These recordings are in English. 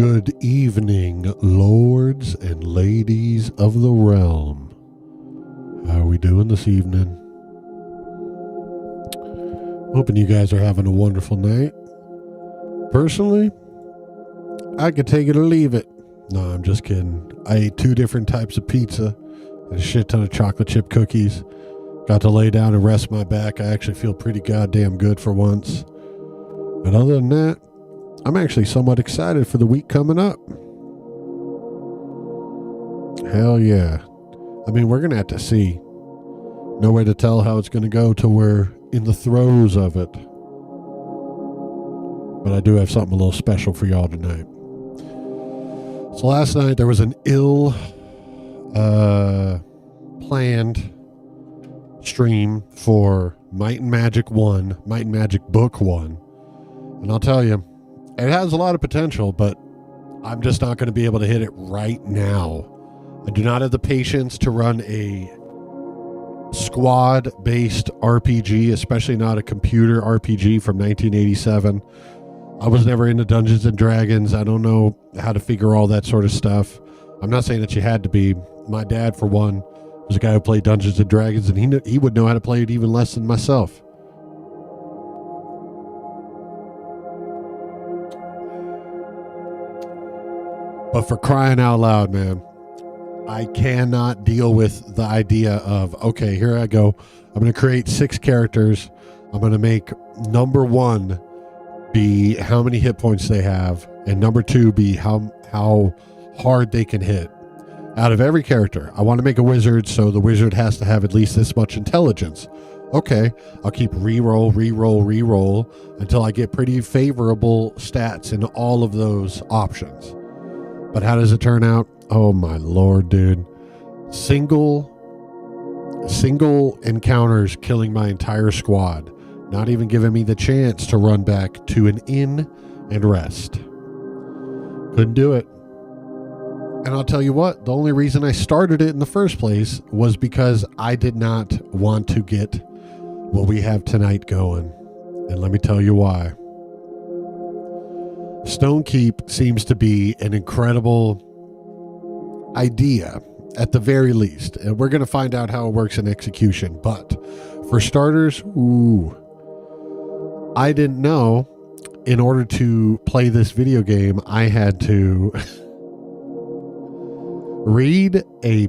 Good evening, lords and ladies of the realm. How are we doing this evening? Hoping you guys are having a wonderful night. Personally, I could take it or leave it. No, I'm just kidding. I ate 2 different types of pizza and a shit ton of chocolate chip cookies. Got to lay down and rest my back. I actually feel pretty goddamn good for once. And other than that, I'm actually somewhat excited for the week coming up. Hell yeah. I mean, we're going to have to see. No way to tell how it's going to go till we're in the throes of it. But I do have something a little special for y'all tonight. So last night there was an planned stream for Might and Magic 1, Might and Magic Book 1. And I'll tell you, it has a lot of potential, but I'm just not going to be able to hit it right now. I do not have the patience to run a squad-based RPG, especially not a computer RPG from 1987. I was never into Dungeons and Dragons. I don't know how to figure all that sort of stuff. I'm not saying that you had to be. My dad, for one, was a guy who played Dungeons and Dragons, and he would know how to play it even less than myself. But for crying out loud, man, I cannot deal with the idea of, okay, here I go. I'm going to create 6 characters. I'm going to make number 1 be how many hit points they have, and number 2 be how hard they can hit. Out of every character, I want to make a wizard, so the wizard has to have at least this much intelligence. Okay, I'll keep reroll until I get pretty favorable stats in all of those options. But how does it turn out? Oh my lord, dude. Single encounters killing my entire squad. Not even giving me the chance to run back to an inn and rest. Couldn't do it. And I'll tell you what, the only reason I started it in the first place was because I did not want to get what we have tonight going. And let me tell you why. Stonekeep seems to be an incredible idea, at the very least. And we're going to find out how it works in execution. But for starters, I didn't know in order to play this video game, I had to read a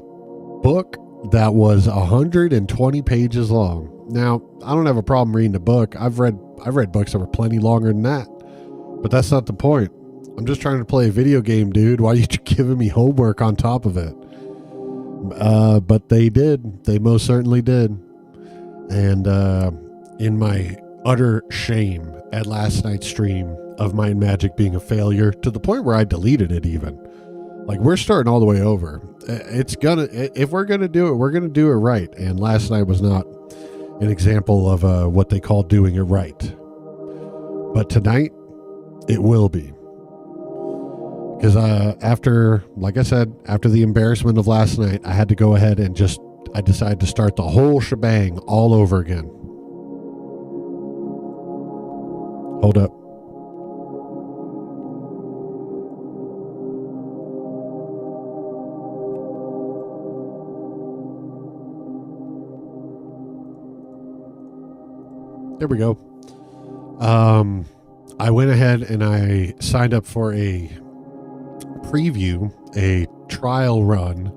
book that was 120 pages long. Now, I don't have a problem reading a book. I've read books that were plenty longer than that. But that's not the point. I'm just trying to play a video game, dude. Why are you giving me homework on top of it? But they did. They most certainly did. And in my utter shame at last night's stream of Might and Magic being a failure, to the point where I deleted it even. Like, we're starting all the way over. If we're gonna do it, we're gonna do it right. And last night was not an example of what they call doing it right. But tonight, it will be. Because after the embarrassment of last night, I had to go ahead and I decided to start the whole shebang all over again. Hold up. There we go. I went ahead and I signed up for a preview, a trial run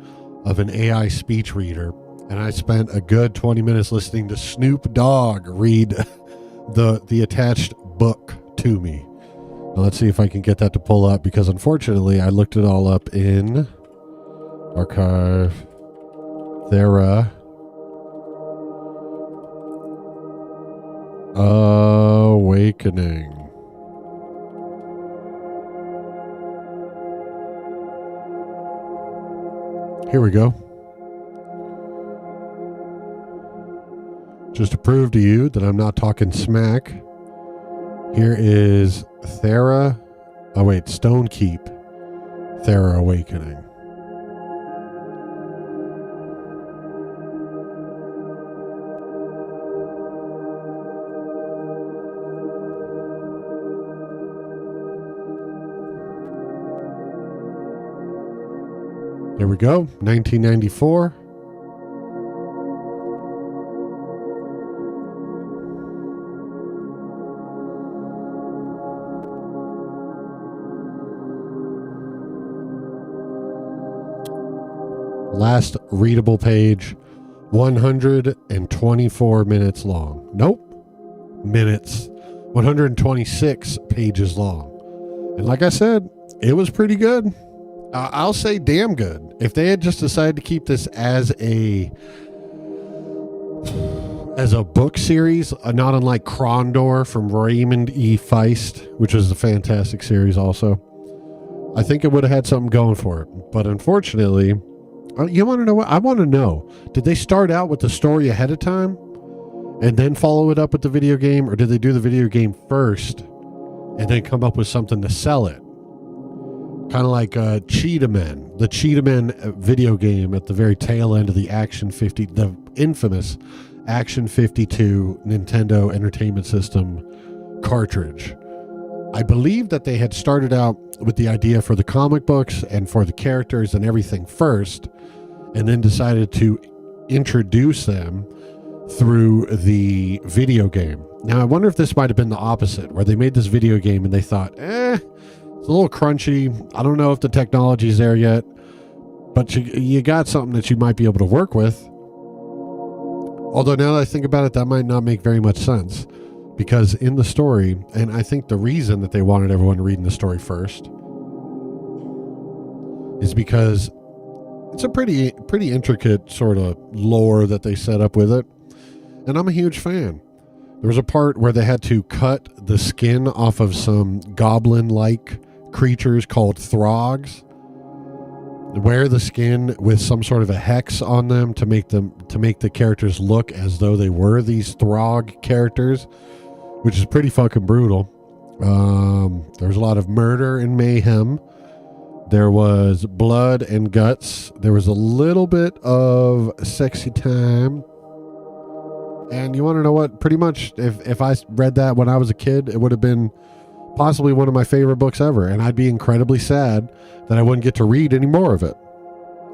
of an AI speech reader, and I spent a good 20 minutes listening to Snoop Dogg read the attached book to me. Now let's see if I can get that to pull up, because unfortunately I looked it all up in Archive, Thera, Awakening. Here we go. Just to prove to you that I'm not talking smack, here is Stonekeep, Thera Awakening. There we go, 1994. Last readable page, 124 minutes long. Nope, minutes. 126 pages long. And like I said, it was pretty good. I'll say damn good. If they had just decided to keep this as a book series, not unlike Krondor from Raymond E. Feist, which was a fantastic series also, I think it would have had something going for it. But unfortunately, you want to know what? I want to know. Did they start out with the story ahead of time and then follow it up with the video game? Or did they do the video game first and then come up with something to sell it? Kind of like Cheetah Men. The Cheetah Men video game at the very tail end of the the infamous Action 52 Nintendo Entertainment System cartridge. I believe that they had started out with the idea for the comic books and for the characters and everything first, and then decided to introduce them through the video game. Now, I wonder if this might have been the opposite, where they made this video game and they thought, it's a little crunchy. I don't know if the technology's there yet, but you got something that you might be able to work with. Although now that I think about it, that might not make very much sense. Because in the story, and I think the reason that they wanted everyone reading the story first is because it's a pretty intricate sort of lore that they set up with it. And I'm a huge fan. There was a part where they had to cut the skin off of some goblin-like creatures called throgs, wear the skin with some sort of a hex on them to make the characters look as though they were these throg characters, which is pretty fucking brutal. There was a lot of murder and mayhem. There was blood and guts. There was a little bit of sexy time. And you want to know what? Pretty much, if I read that when I was a kid, it would have been possibly one of my favorite books ever. And I'd be incredibly sad that I wouldn't get to read any more of it.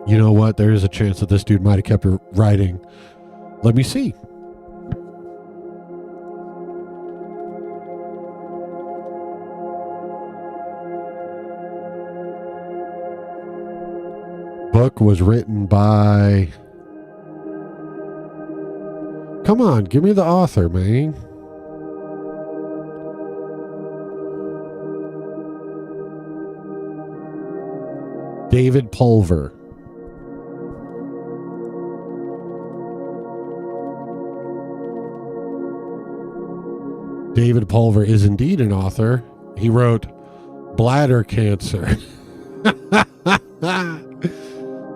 You know what? There is a chance that this dude might have kept writing. Let me see. Book was written by... Come on, give me the author, man. David Pulver. David Pulver is indeed an author. He wrote Bladder Cancer.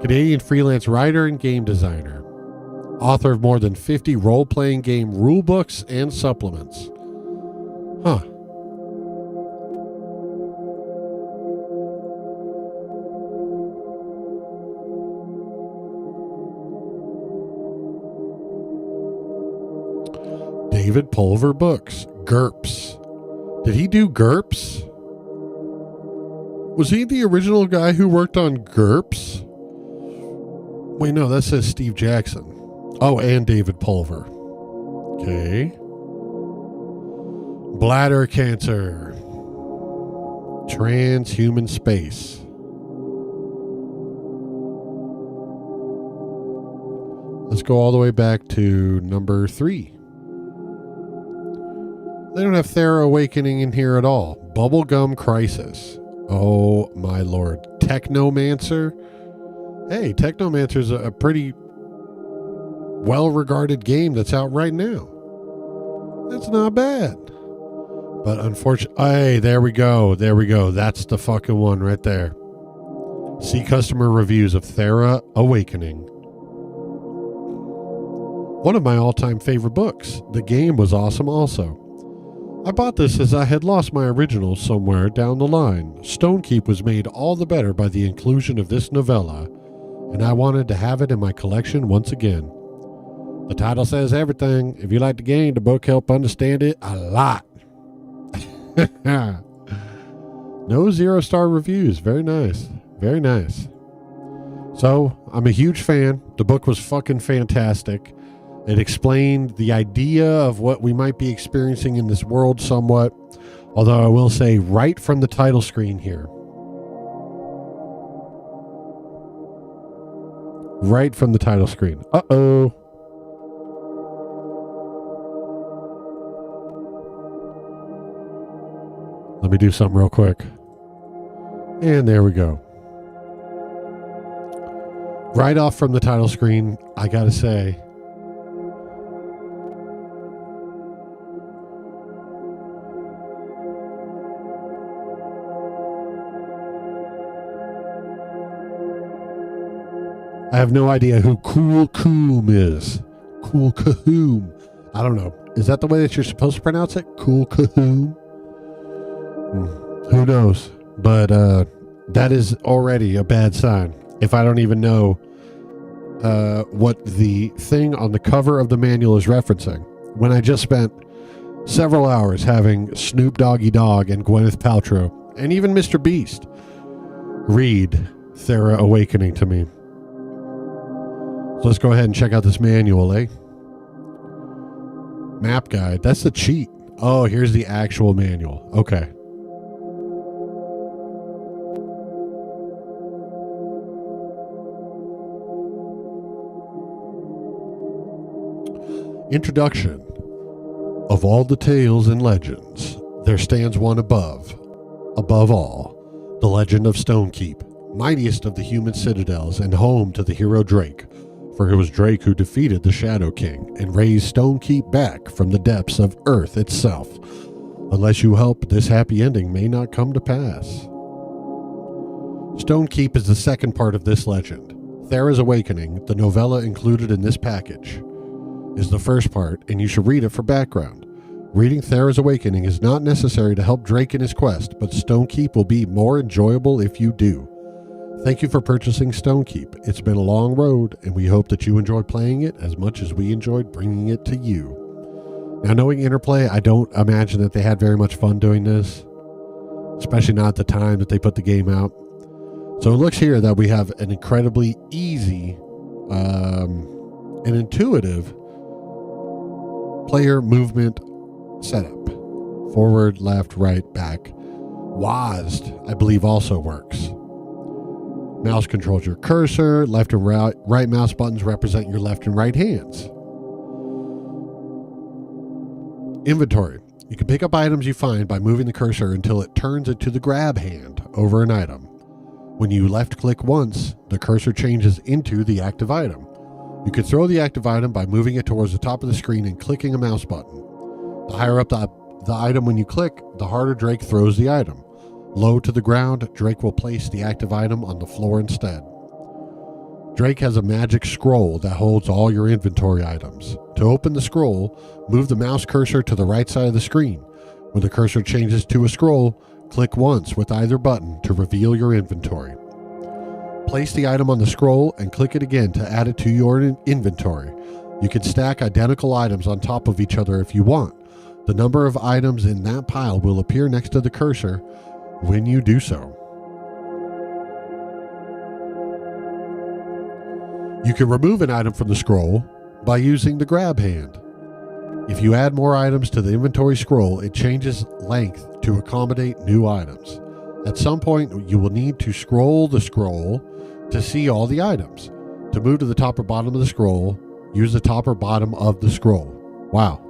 Canadian freelance writer and game designer. Author of more than 50 role-playing game rule books and supplements. Huh. David Pulver books. GURPS. Did he do GURPS? Was he the original guy who worked on GURPS? Wait, no, that says Steve Jackson. Oh, and David Pulver. Okay. Bladder Cancer. Transhuman Space. Let's go all the way back to number 3. They don't have Thera Awakening in here at all. Bubblegum Crisis. Oh, my lord. Technomancer. Hey, Technomancer's a pretty well-regarded game that's out right now. That's not bad. But unfortunately, hey, there we go. There we go. That's the fucking one right there. See customer reviews of Thera Awakening. One of my all-time favorite books. The game was awesome also. I bought this as I had lost my original somewhere down the line. Stonekeep was made all the better by the inclusion of this novella, and I wanted to have it in my collection once again. The title says everything. If you like the game, the book helped understand it a lot. No 0-star reviews. Very nice. Very nice. So, I'm a huge fan. The book was fucking fantastic. It explained the idea of what we might be experiencing in this world somewhat. Although I will say right from the title screen here. Right from the title screen. Uh-oh. Let me do something real quick. And there we go. Right off from the title screen, I gotta say, I have no idea who Cool Coom is. Cool Cahoom. I don't know. Is that the way that you're supposed to pronounce it? Cool Cahoom? Who knows? But that is already a bad sign. If I don't even know what the thing on the cover of the manual is referencing. When I just spent several hours having Snoop Doggy Dogg and Gwyneth Paltrow, and even Mr. Beast, read Thera Awakening to me. So let's go ahead and check out this manual, eh? Map guide. That's the cheat. Oh, here's the actual manual. Okay. Introduction. Of all the tales and legends, there stands one above all, the legend of Stonekeep, mightiest of the human citadels and home to the hero Drake. For it was Drake who defeated the Shadow King and raised Stonekeep back from the depths of Earth itself. Unless you help, this happy ending may not come to pass. Stonekeep is the second part of this legend. Thera's Awakening, the novella included in this package, is the first part, and you should read it for background. Reading Thera's Awakening is not necessary to help Drake in his quest, but Stonekeep will be more enjoyable if you do. Thank you for purchasing Stonekeep. It's been a long road, and we hope that you enjoy playing it as much as we enjoyed bringing it to you. Now, knowing Interplay, I don't imagine that they had very much fun doing this, especially not at the time that they put the game out. So it looks here that we have an incredibly easy and intuitive player movement setup. Forward, left, right, back. WASD, I believe, also works. Mouse controls your cursor. Left and right mouse buttons represent your left and right hands. Inventory. You can pick up items you find by moving the cursor until it turns into the grab hand over an item. When you left click once, the cursor changes into the active item. You can throw the active item by moving it towards the top of the screen and clicking a mouse button. The higher up the item when you click, the harder Drake throws the item. Low to the ground, Drake will place the active item on the floor instead. Drake has a magic scroll that holds all your inventory items. To open the scroll, move the mouse cursor to the right side of the screen. When the cursor changes to a scroll, click once with either button to reveal your inventory. Place the item on the scroll and click it again to add it to your inventory. You can stack identical items on top of each other if you want. The number of items in that pile will appear next to the cursor when you do so. You can remove an item from the scroll by using the grab hand. If you add more items to the inventory scroll, it changes length to accommodate new items. At some point, you will need to scroll the scroll to see all the items. To move to the top or bottom of the scroll, use the top or bottom of the scroll. Wow.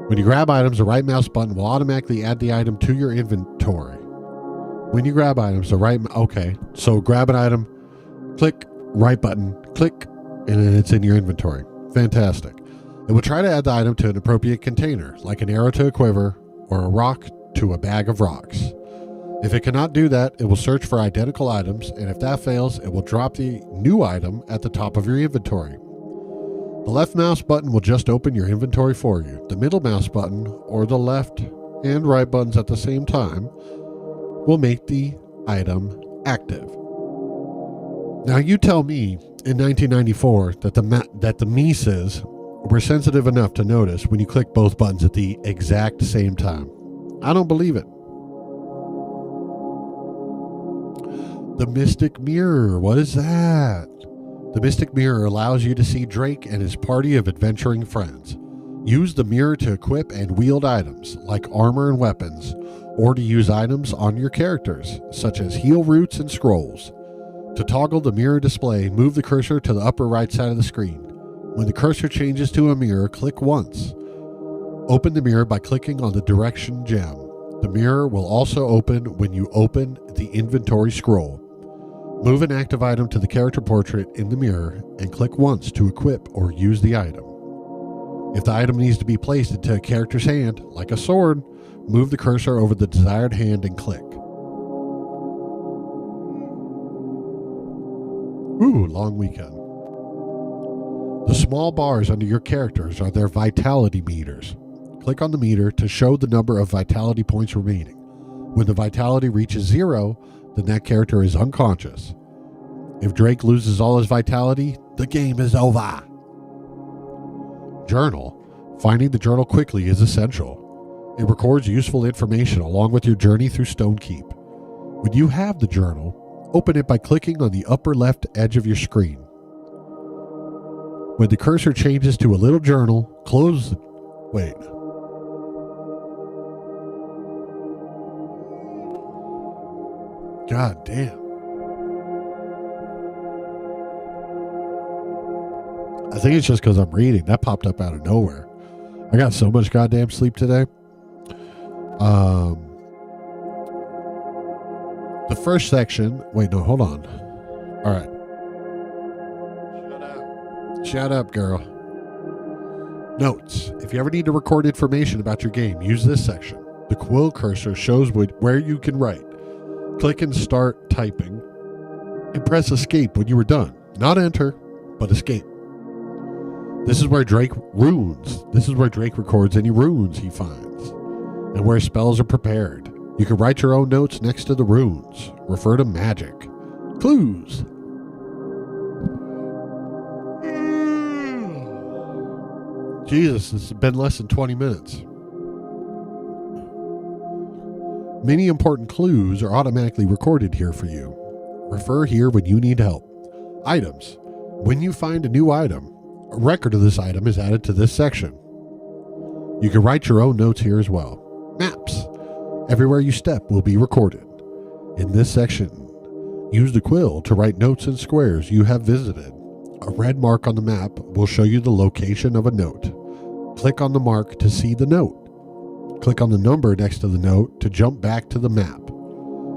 When you grab items, the right mouse button will automatically add the item to your inventory. When you grab items, okay, so grab an item, click, right button, click, and then it's in your inventory. Fantastic. It will try to add the item to an appropriate container, like an arrow to a quiver or a rock to a bag of rocks. If it cannot do that, it will search for identical items, and if that fails, it will drop the new item at the top of your inventory. The left mouse button will just open your inventory for you. The middle mouse button, or the left and right buttons at the same time, will make the item active. Now you tell me in 1994 that the Mises were sensitive enough to notice when you click both buttons at the exact same time. I don't believe it. The Mystic Mirror. What is that? The Mystic Mirror allows you to see Drake and his party of adventuring friends. Use the mirror to equip and wield items, like armor and weapons, or to use items on your characters, such as heal roots and scrolls. To toggle the mirror display, move the cursor to the upper right side of the screen. When the cursor changes to a mirror, click once. Open the mirror by clicking on the direction gem. The mirror will also open when you open the inventory scroll. Move an active item to the character portrait in the mirror and click once to equip or use the item. If the item needs to be placed into a character's hand, like a sword, move the cursor over the desired hand and click. Ooh, long weekend. The small bars under your characters are their vitality meters. Click on the meter to show the number of vitality points remaining. When the vitality reaches 0, then that character is unconscious. If Drake loses all his vitality, the game is over. Journal. Finding the journal quickly is essential. It records useful information along with your journey through Stonekeep. When you have the journal, open it by clicking on the upper left edge of your screen. When the cursor changes to a little journal, close the... Wait. God damn. I think it's just because I'm reading. That popped up out of nowhere. I got so much goddamn sleep today. The first section... Wait, no, hold on. All right. Shut up, girl. Notes. If you ever need to record information about your game, use this section. The quill cursor shows where you can write. Click and start typing. And press escape when you are done. Not enter, but escape. This is where Drake runes. This is where Drake records any runes he finds. And where spells are prepared. You can write your own notes next to the runes. Refer to magic. Clues. Jesus, this has been less than 20 minutes. Many important clues are automatically recorded here for you. Refer here when you need help. Items. When you find a new item, a record of this item is added to this section. You can write your own notes here as well. Maps. Everywhere you step will be recorded. In this section, use the quill to write notes in squares you have visited. A red mark on the map will show you the location of a note. Click on the mark to see the note. Click on the number next to the note to jump back to the map.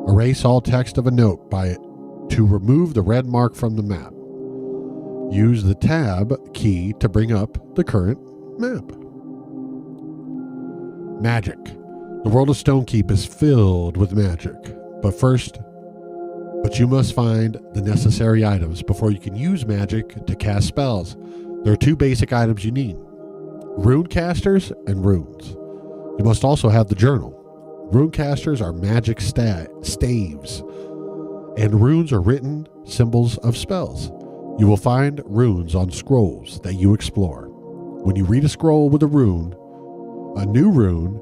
Erase all text of a note to remove the red mark from the map. Use the tab key to bring up the current map. Magic. The world of Stonekeep is filled with magic, but you must find the necessary items before you can use magic to cast spells. There are 2 basic items you need: rune casters and runes. You must also have the journal. Rune casters are magic staves, and runes are written symbols of spells. You will find runes on scrolls that you explore. When you read a scroll with a new rune,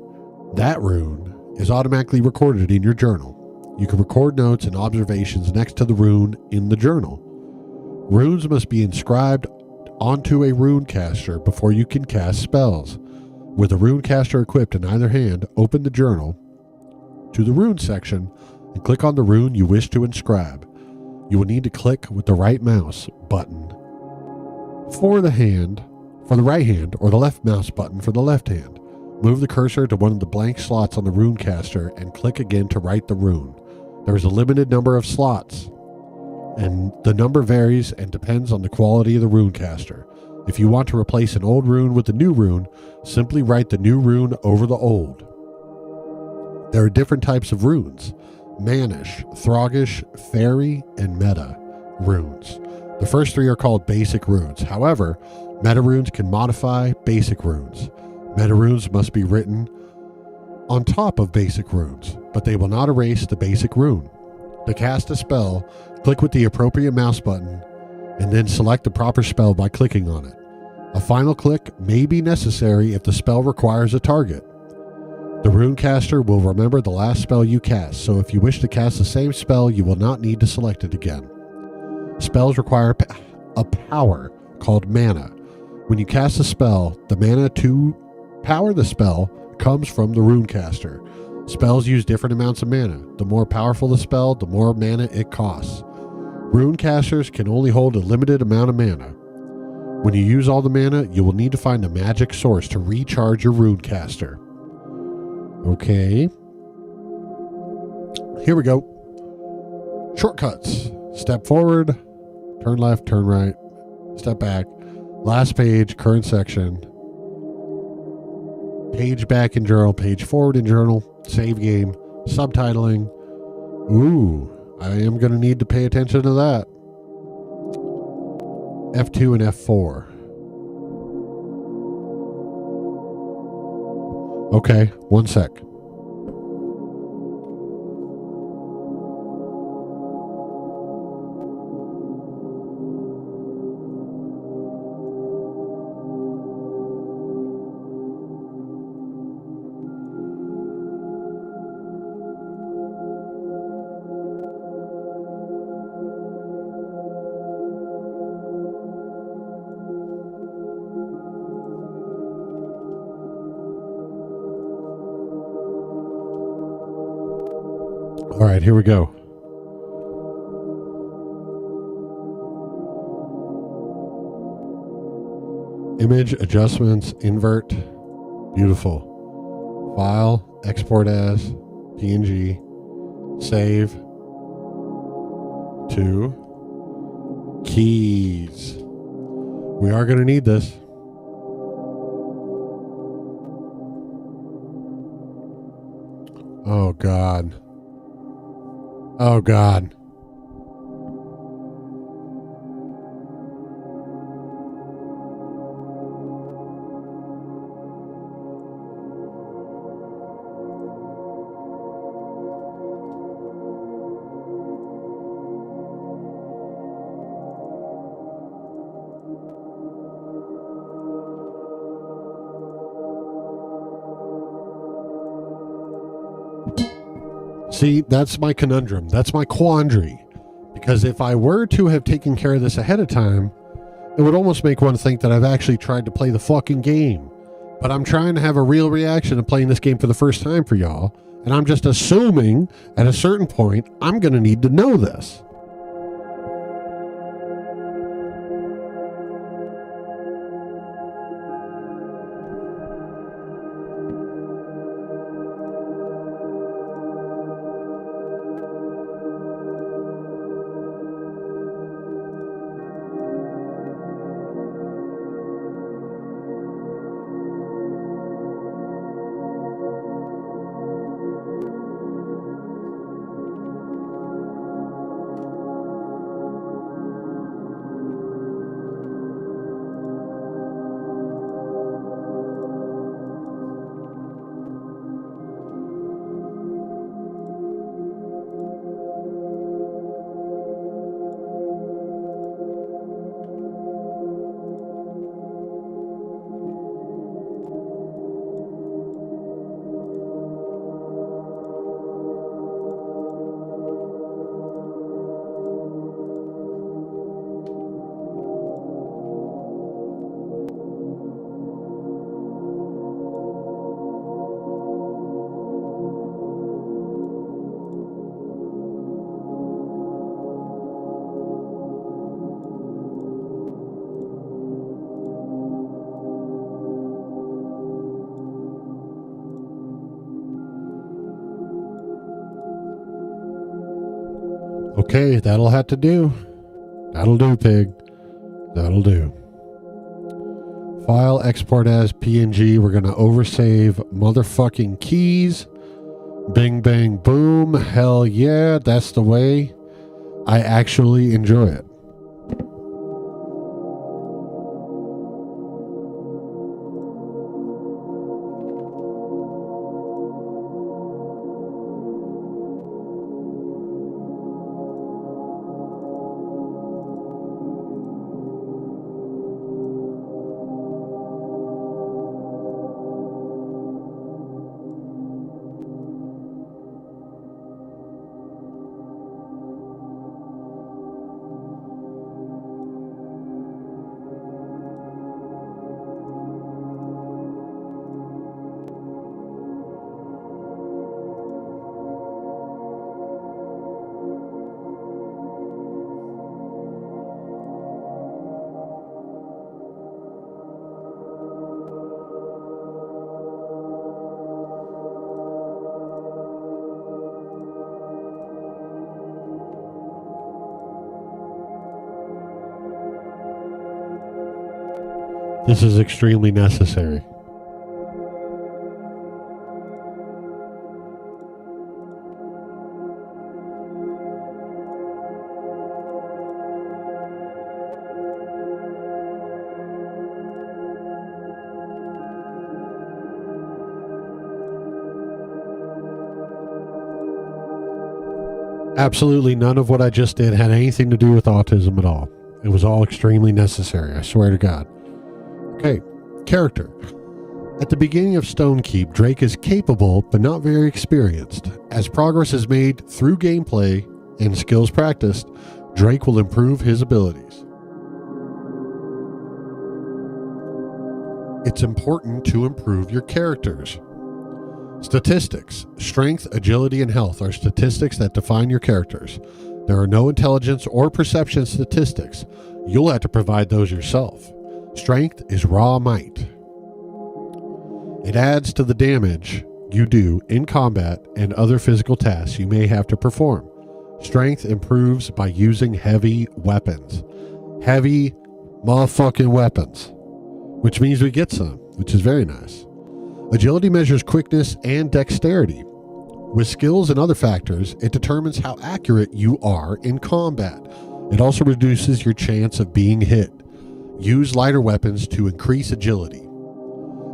that rune is automatically recorded in your journal. You can record notes and observations next to the rune in the journal. Runes must be inscribed onto a rune caster before you can cast spells. With a rune caster equipped in either hand, open the journal to the rune section and click on the rune you wish to inscribe. You will need to click with the right mouse button for the right hand or the left mouse button for the left hand. Move the cursor to one of the blank slots on the rune caster and click again to write the rune. There is a limited number of slots, and the number varies and depends on the quality of the rune caster. If you want to replace an old rune with a new rune, simply write the new rune over the old. There are different types of runes: Manish, Throggish, Fairy, and Meta runes. The first 3 are called basic runes. However, meta runes can modify basic runes. Meta runes must be written on top of basic runes, but they will not erase the basic rune. To cast a spell, click with the appropriate mouse button and then select the proper spell by clicking on it. A final click may be necessary if the spell requires a target. The runecaster will remember the last spell you cast, so if you wish to cast the same spell, you will not need to select it again. Spells require a power called mana. When you cast a spell, the mana to power the spell comes from the runecaster. Spells use different amounts of mana. The more powerful the spell, the more mana it costs. Runecasters can only hold a limited amount of mana. When you use all the mana, you will need to find a magic source to recharge your runecaster. Okay. Here we go. Shortcuts. Step forward, turn left, turn right, step back, last page, current section, page back in journal, page forward in journal, save game, subtitling. Ooh, I am going to need to pay attention to that. F2 and F4. Okay, one sec. All right, here we go. Image adjustments, invert. Beautiful. File, export as PNG, save to keys. We are going to need this. Oh, God. Oh, God. See, that's my conundrum. That's my quandary. Because if I were to have taken care of this ahead of time, it would almost make one think that I've actually tried to play the fucking game. But I'm trying to have a real reaction to playing this game for the first time for y'all. And I'm just assuming at a certain point, I'm going to need to know this. Okay, that'll have to do. That'll do, pig. That'll do. File, export as PNG. We're going to oversave motherfucking keys. Bing, bang, boom. Hell yeah, that's the way. I actually enjoy it. This is extremely necessary. Absolutely none of what I just did had anything to do with autism at all. It was all extremely necessary, I swear to God. Okay, character. At the beginning of Stonekeep, Drake is capable but not very experienced. As progress is made through gameplay and skills practiced, Drake will improve his abilities. It's important to improve your characters. Statistics. Strength, agility, and health are statistics that define your characters. There are no intelligence or perception statistics. You'll have to provide those yourself. Strength is raw might. It adds to the damage you do in combat and other physical tasks you may have to perform. Strength improves by using heavy weapons. Heavy motherfucking weapons. Which means we get some, which is very nice. Agility measures quickness and dexterity. With skills and other factors, it determines how accurate you are in combat. It also reduces your chance of being hit. Use lighter weapons to increase agility.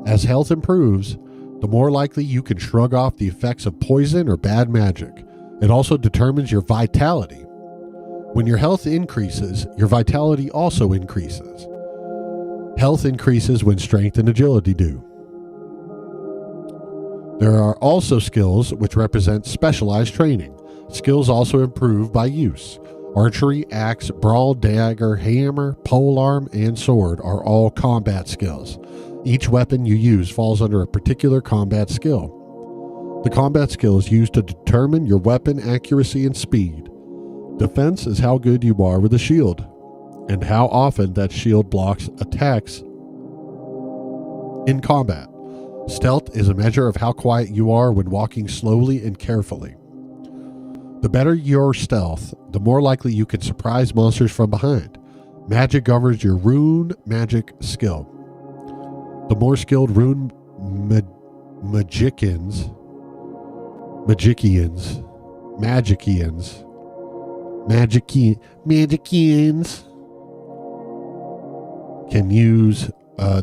As health improves, the more likely you can shrug off the effects of poison or bad magic. It also determines your vitality. When your health increases, your vitality also increases. Health increases when strength and agility do. There are also skills which represent specialized training. Skills also improve by use. Archery, axe, brawl, dagger, hammer, polearm, and sword are all combat skills. Each weapon you use falls under a particular combat skill. The combat skill is used to determine your weapon accuracy and speed. Defense is how good you are with a shield, and how often that shield blocks attacks in combat. Stealth is a measure of how quiet you are when walking slowly and carefully. The better your stealth, the more likely you can surprise monsters from behind. Magic governs your rune magic skill. The more skilled rune magicians can use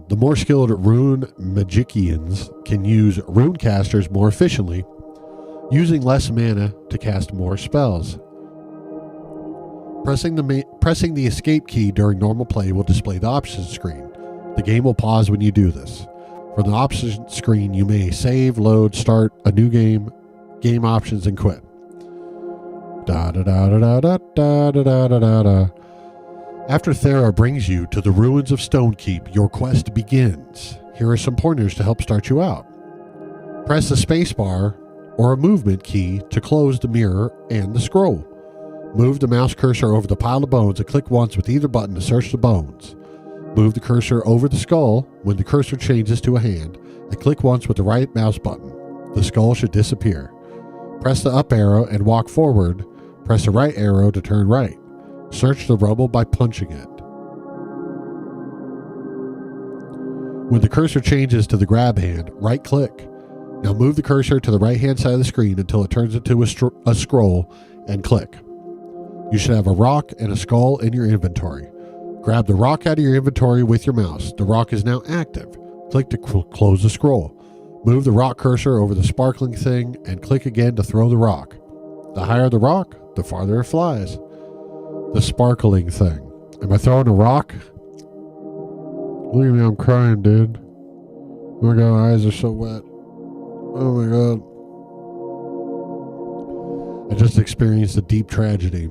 the more skilled rune magicians can use rune casters more efficiently, using less mana to cast more spells. Pressing the escape key during normal play will display the options screen. The game will pause when you do this. From the options screen, you may save, load, start a new game, game options, and quit. After Thera brings you to the ruins of Stonekeep, your quest begins. Here are some pointers to help start you out. Press the spacebar or a movement key to close the mirror and the scroll. Move the mouse cursor over the pile of bones and click once with either button to search the bones. Move the cursor over the skull when the cursor changes to a hand, and click once with the right mouse button. The skull should disappear. Press the up arrow and walk forward. Press the right arrow to turn right. Search the rubble by punching it. When the cursor changes to the grab hand, right-click. Now move the cursor to the right-hand side of the screen until it turns into a scroll and click. You should have a rock and a skull in your inventory. Grab the rock out of your inventory with your mouse. The rock is now active. Click to close the scroll. Move the rock cursor over the sparkling thing and click again to throw the rock. The higher the rock, the farther it flies. The sparkling thing. Am I throwing a rock? Look at me, I'm crying, dude. Oh my god, my eyes are so wet. Oh my god. I just experienced a deep tragedy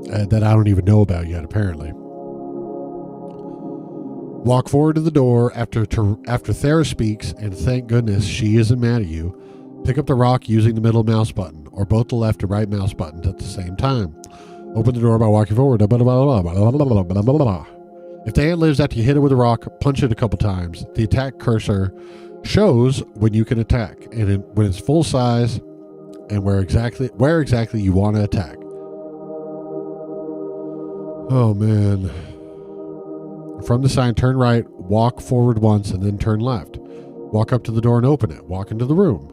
that I don't even know about yet, apparently. Walk forward to the door after Thera speaks, and thank goodness she isn't mad at you. Pick up the rock using the middle mouse button, or both the left and right mouse buttons at the same time. Open the door by walking forward. If the ant lives after you hit it with a rock, punch it a couple times. The attack cursor shows when you can attack, and when it's full size, and where exactly you want to attack. Oh man. From the sign, turn right, walk forward once, and then turn left. Walk up to the door and open it. Walk into the room.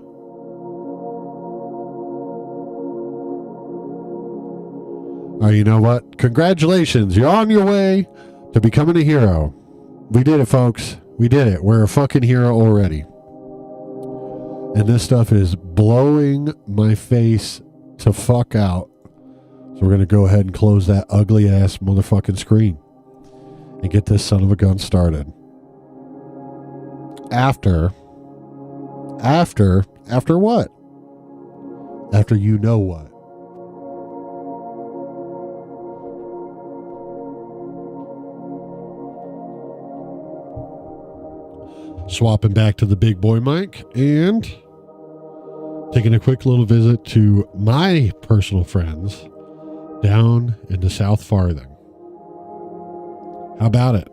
You know what? Congratulations. You're on your way to becoming a hero. We did it, folks. We did it. We're a fucking hero already. And this stuff is blowing my face to fuck out. So we're going to go ahead and close that ugly ass motherfucking screen and get this son of a gun started. After what? After you know what? Swapping back to the big boy mic and taking a quick little visit to my personal friends down in the South Farthing. How about it?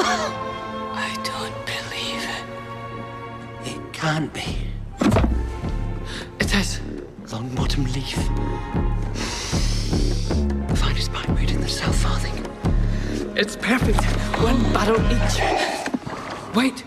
I don't believe it. It can't be. It has long bottom leaf. The finest bindweed in the South Farthing. It's perfect. One barrel each. Wait.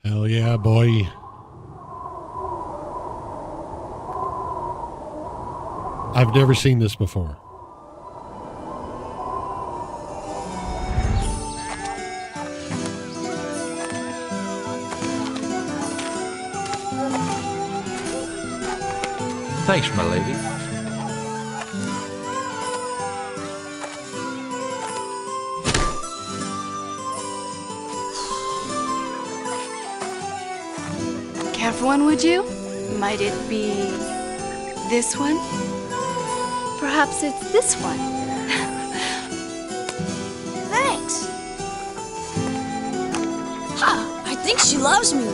Hell yeah, boy. I've never seen this before. Thanks, my lady. Careful one, would you? Might it be this one? Perhaps it's this one. Thanks. Ha! I think she loves me.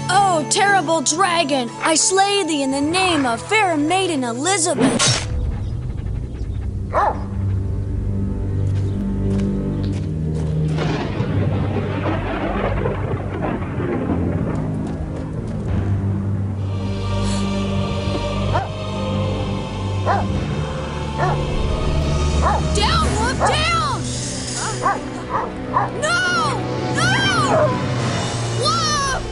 Oh, terrible dragon, I slay thee in the name of fair maiden Elizabeth. Down, Wolf, down! No! No! Wolf!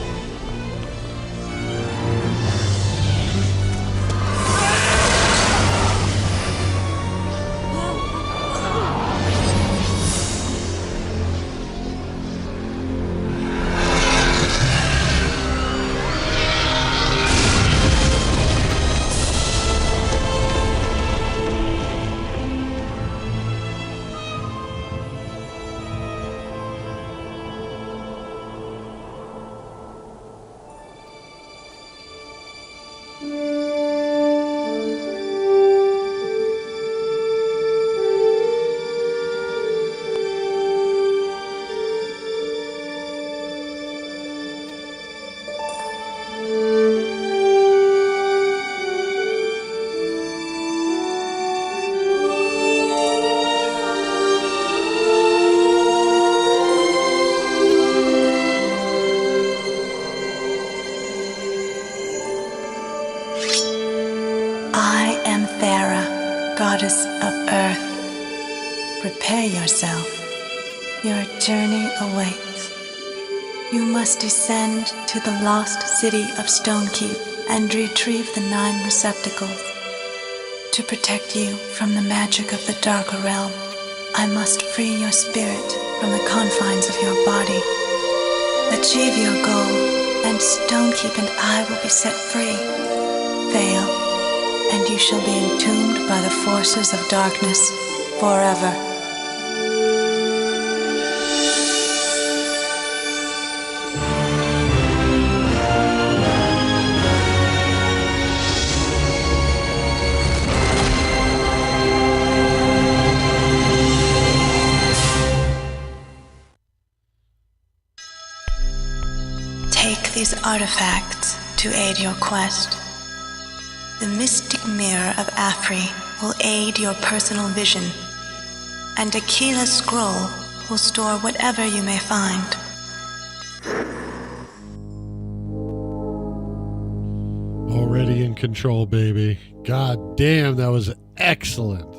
I am Thera, goddess of earth. Prepare yourself Your journey awaits. You must descend to the lost city of Stonekeep and retrieve the 9 receptacles. To protect you from the magic of the darker realm, I must free your spirit from the confines of your body. Achieve your goal, and Stonekeep and I will be set free. Fail, and you shall be entombed by the forces of darkness forever. Take these artifacts to aid your quest. The mystic mirror of Afri will aid your personal vision, and Akila's scroll will store whatever you may find. Already in control, baby. God damn, that was excellent.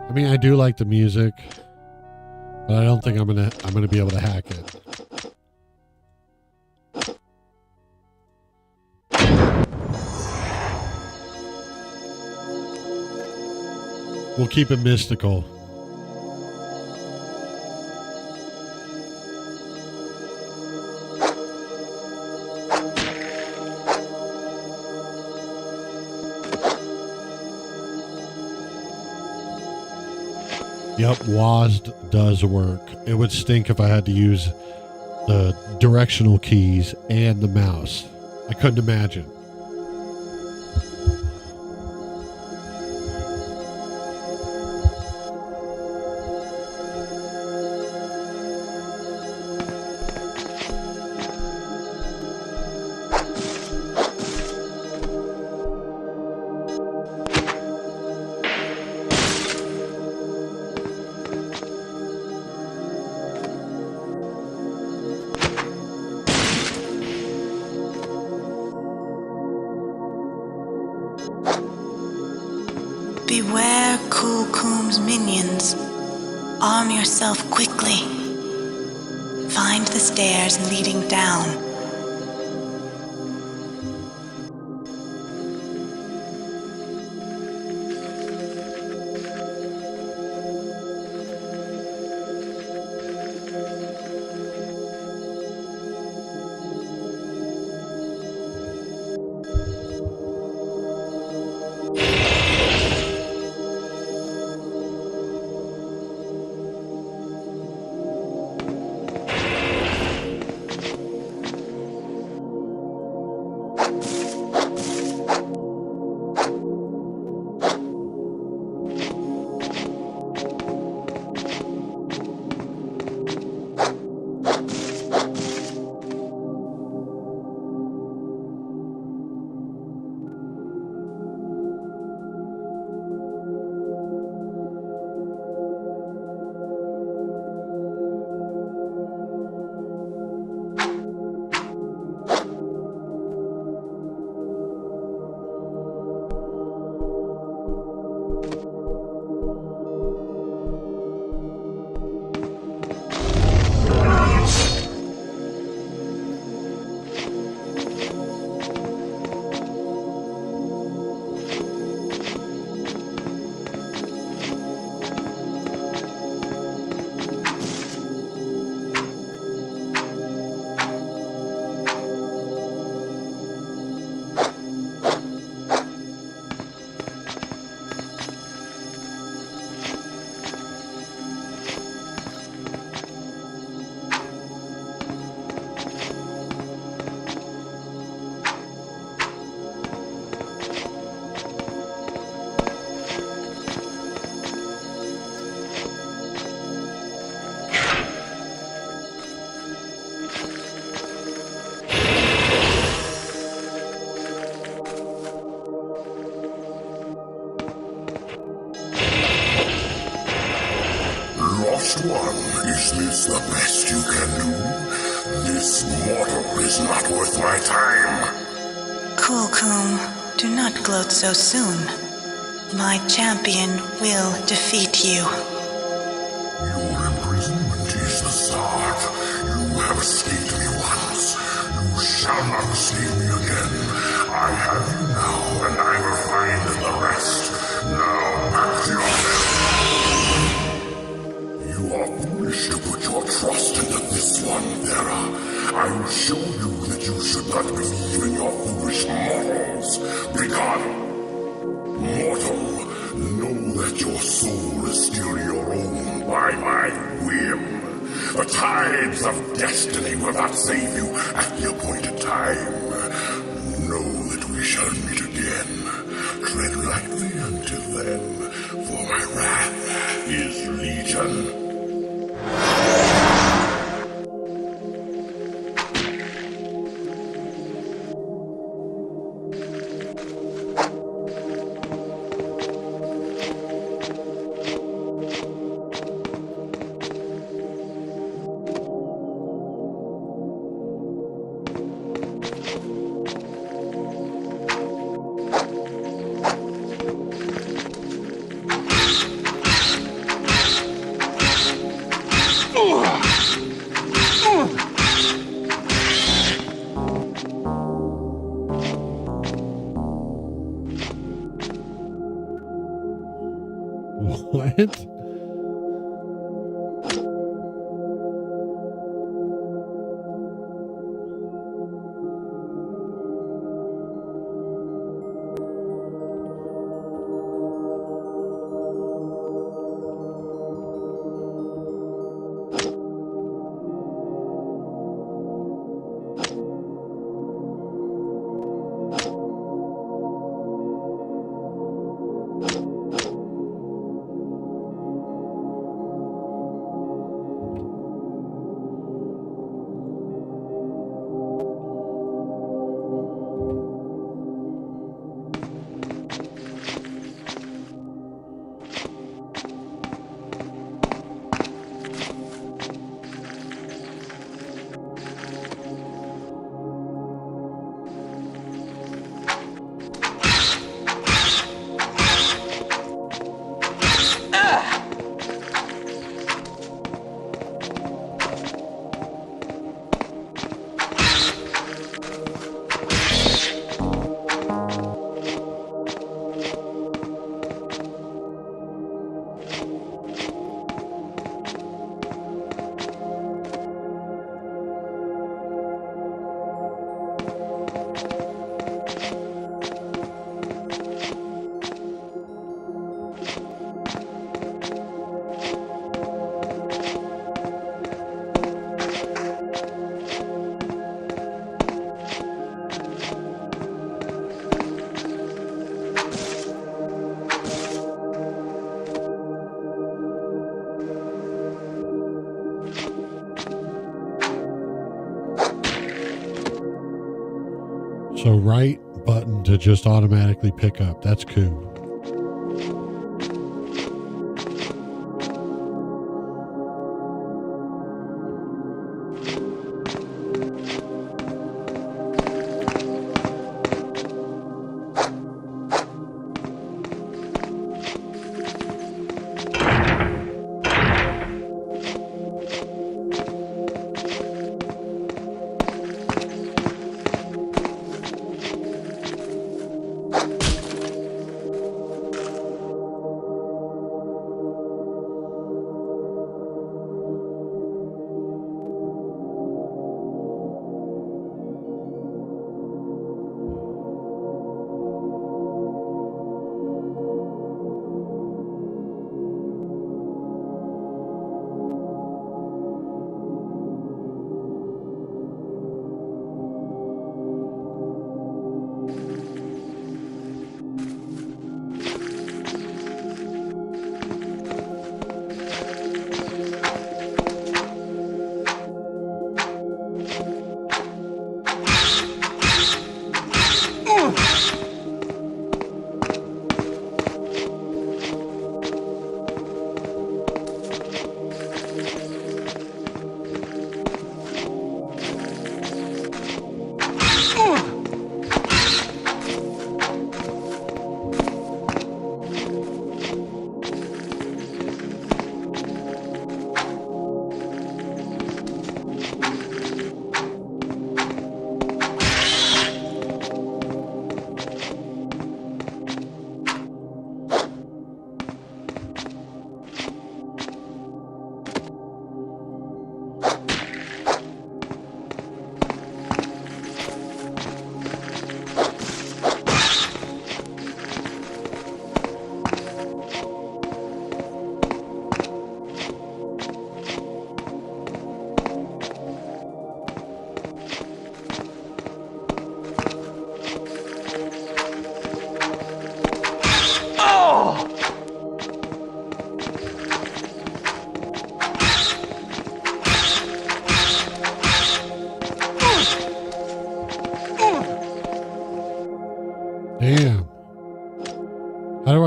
I mean, I do like the music, but I don't think I'm gonna be able to hack it. We'll keep it mystical. Yep, WASD does work. It would stink if I had to use the directional keys and the mouse. I couldn't imagine. Beware Kulkum's minions. Arm yourself quickly. Find the stairs leading down. Just one. Is this the best you can do? This mortal is not worth my time. Cool, Coom. Do not gloat so soon. My champion will defeat you. Your imprisonment is the start. You have escaped me once. You shall not escape me again. I have you now, and I will find the rest. Now back to your bed. You are foolish to put your trust into this one, Vera. I will show you that you should not believe in your foolish mortals. Begone! Mortal, know that your soul is still your own by my whim. The tides of destiny will not save you at the appointed time. Know that we shall meet again. Tread lightly until then, for my wrath is legion. What? So right button to just automatically pick up. That's cool.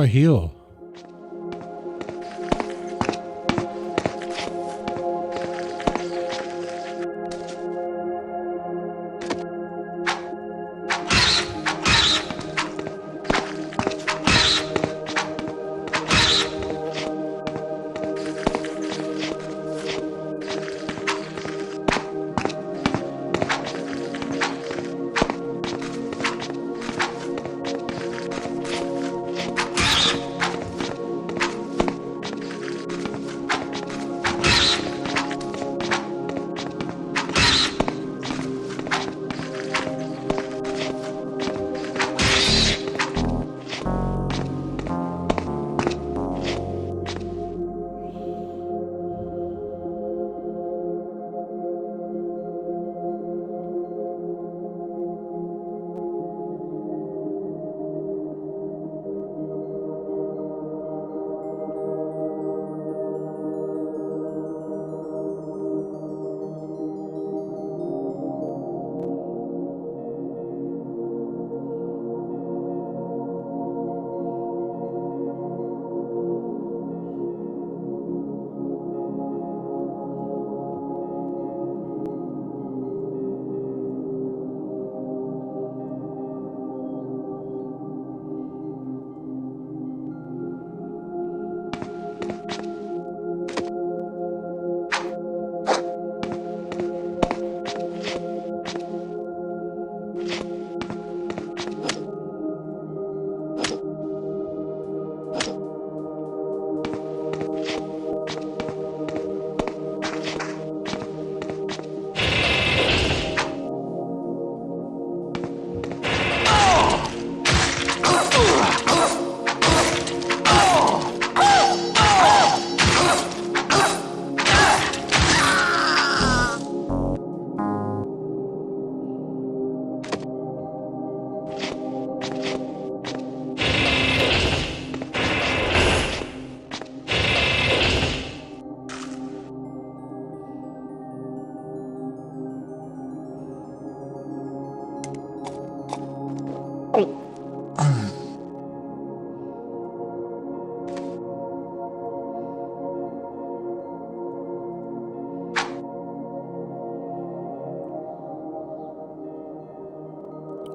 I heal?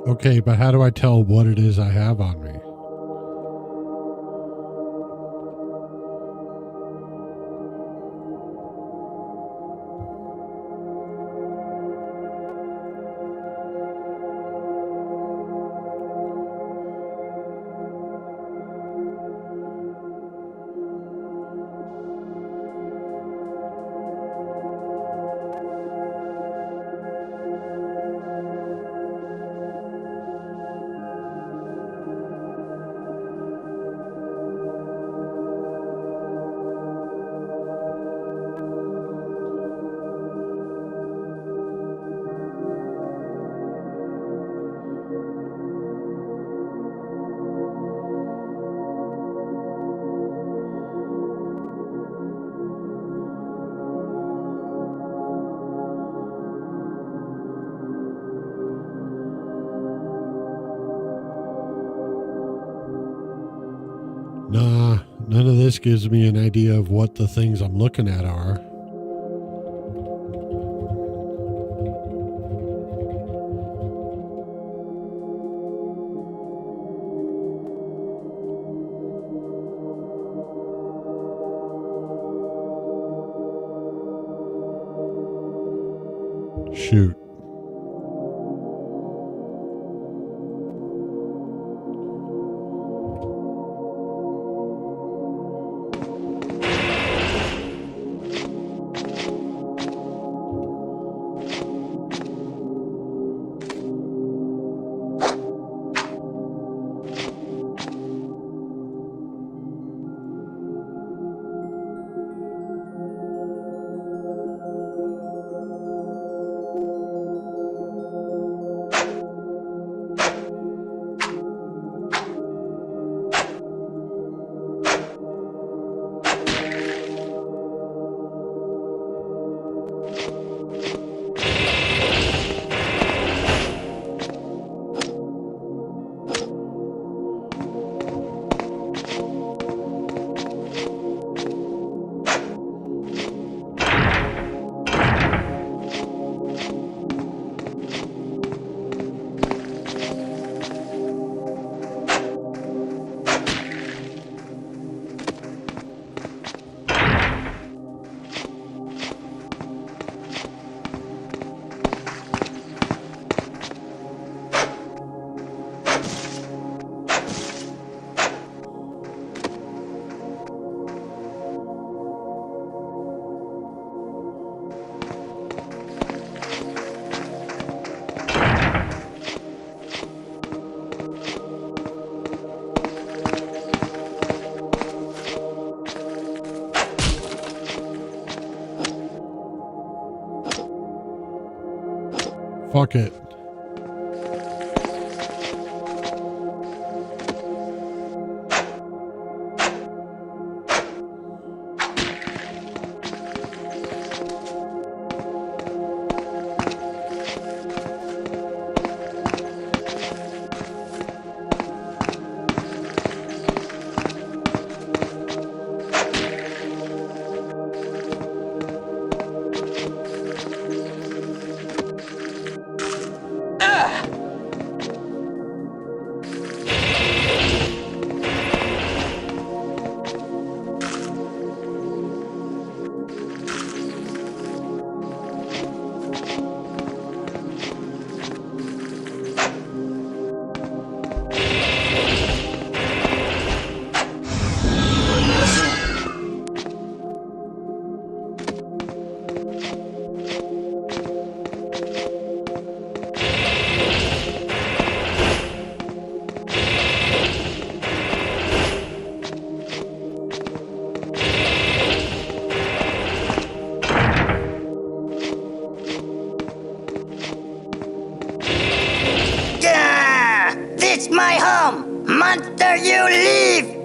Okay, but how do I tell what it is I have on me? Nah, none of this gives me an idea of what the things I'm looking at are. Shoot. Fuck it. It's my home! Monster, you leave!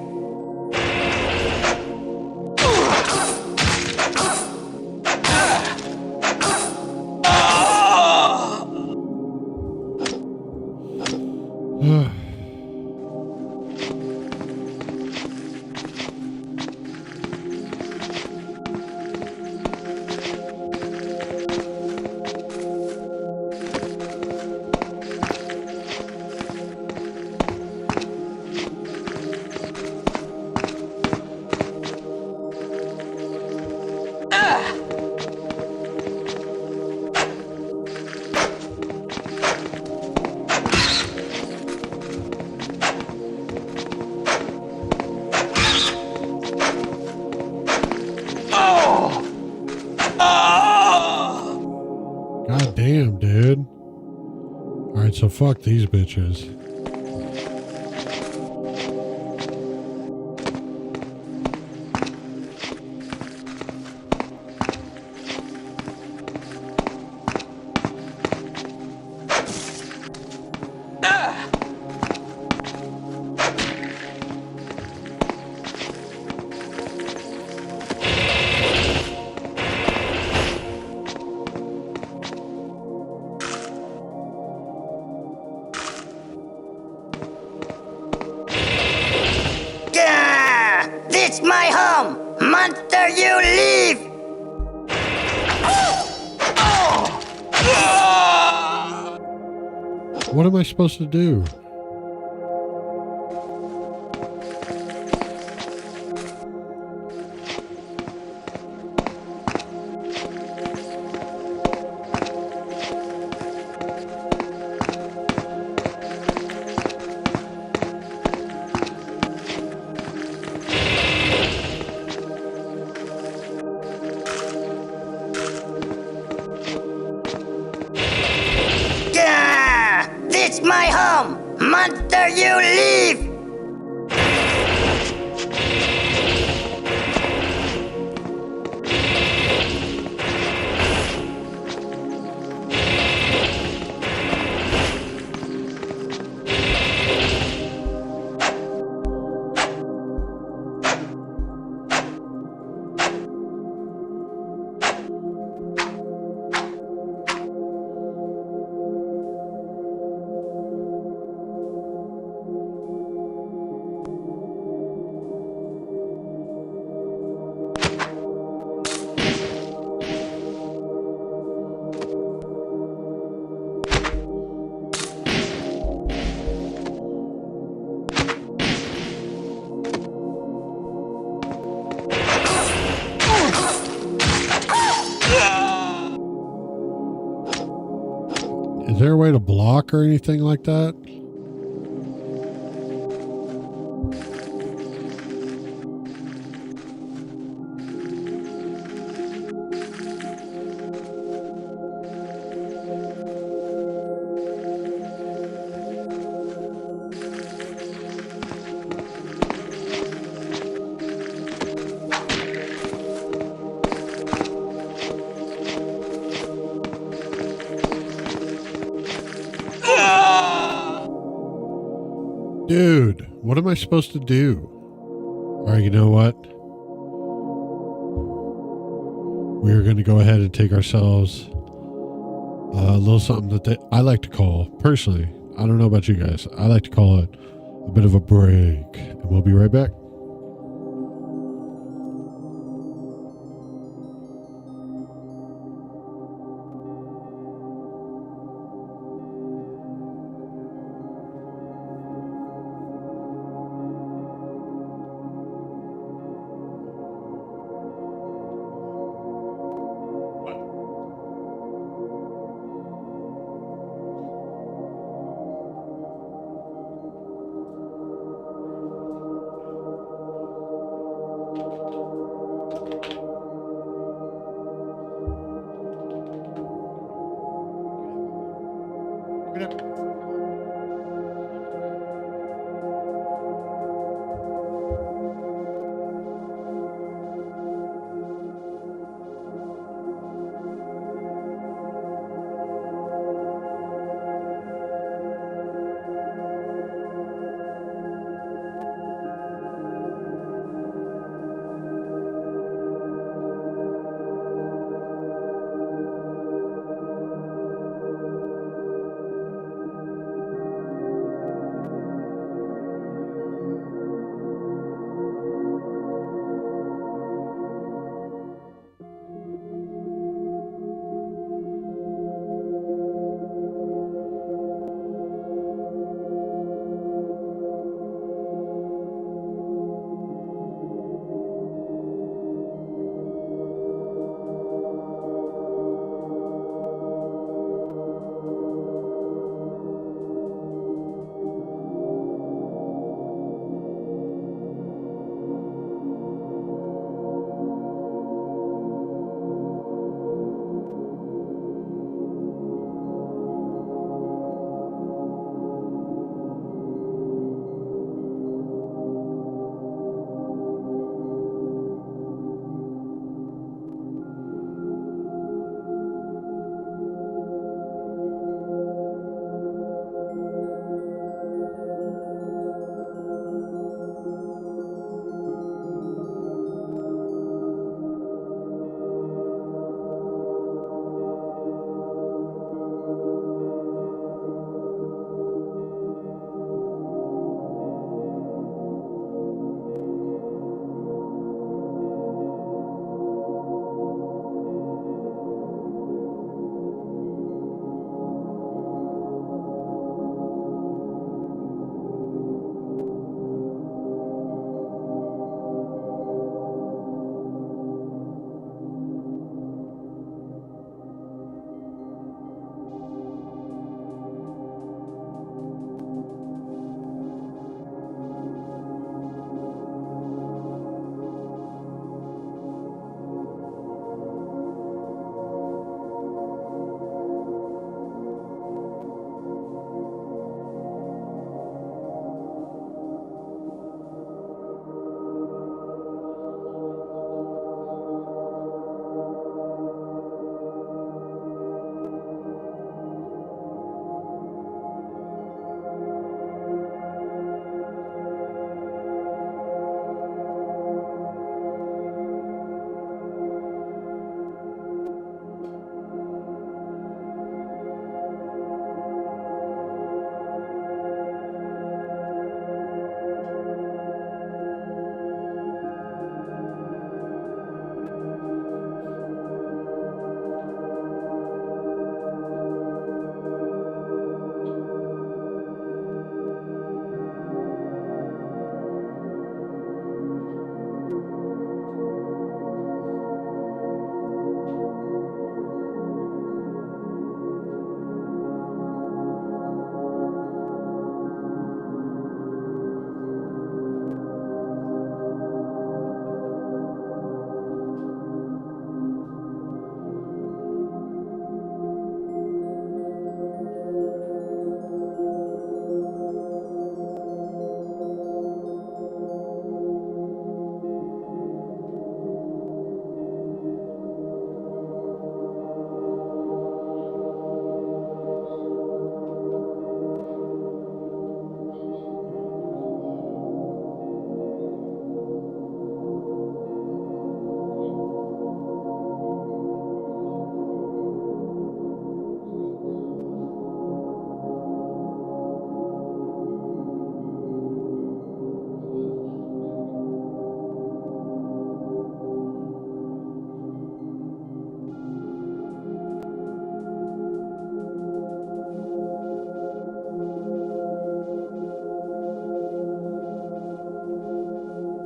God damn, dude. Alright, so fuck these bitches. It's my home! Monster, you leave! What am I supposed to do? It's my home! Monster, you leave! Is there a way to block or anything like that? Dude, what am I supposed to do? All right, you know what? We're going to go ahead and take ourselves a little something that I like to call, personally, I don't know about you guys, I like to call it a bit of a break. And we'll be right back.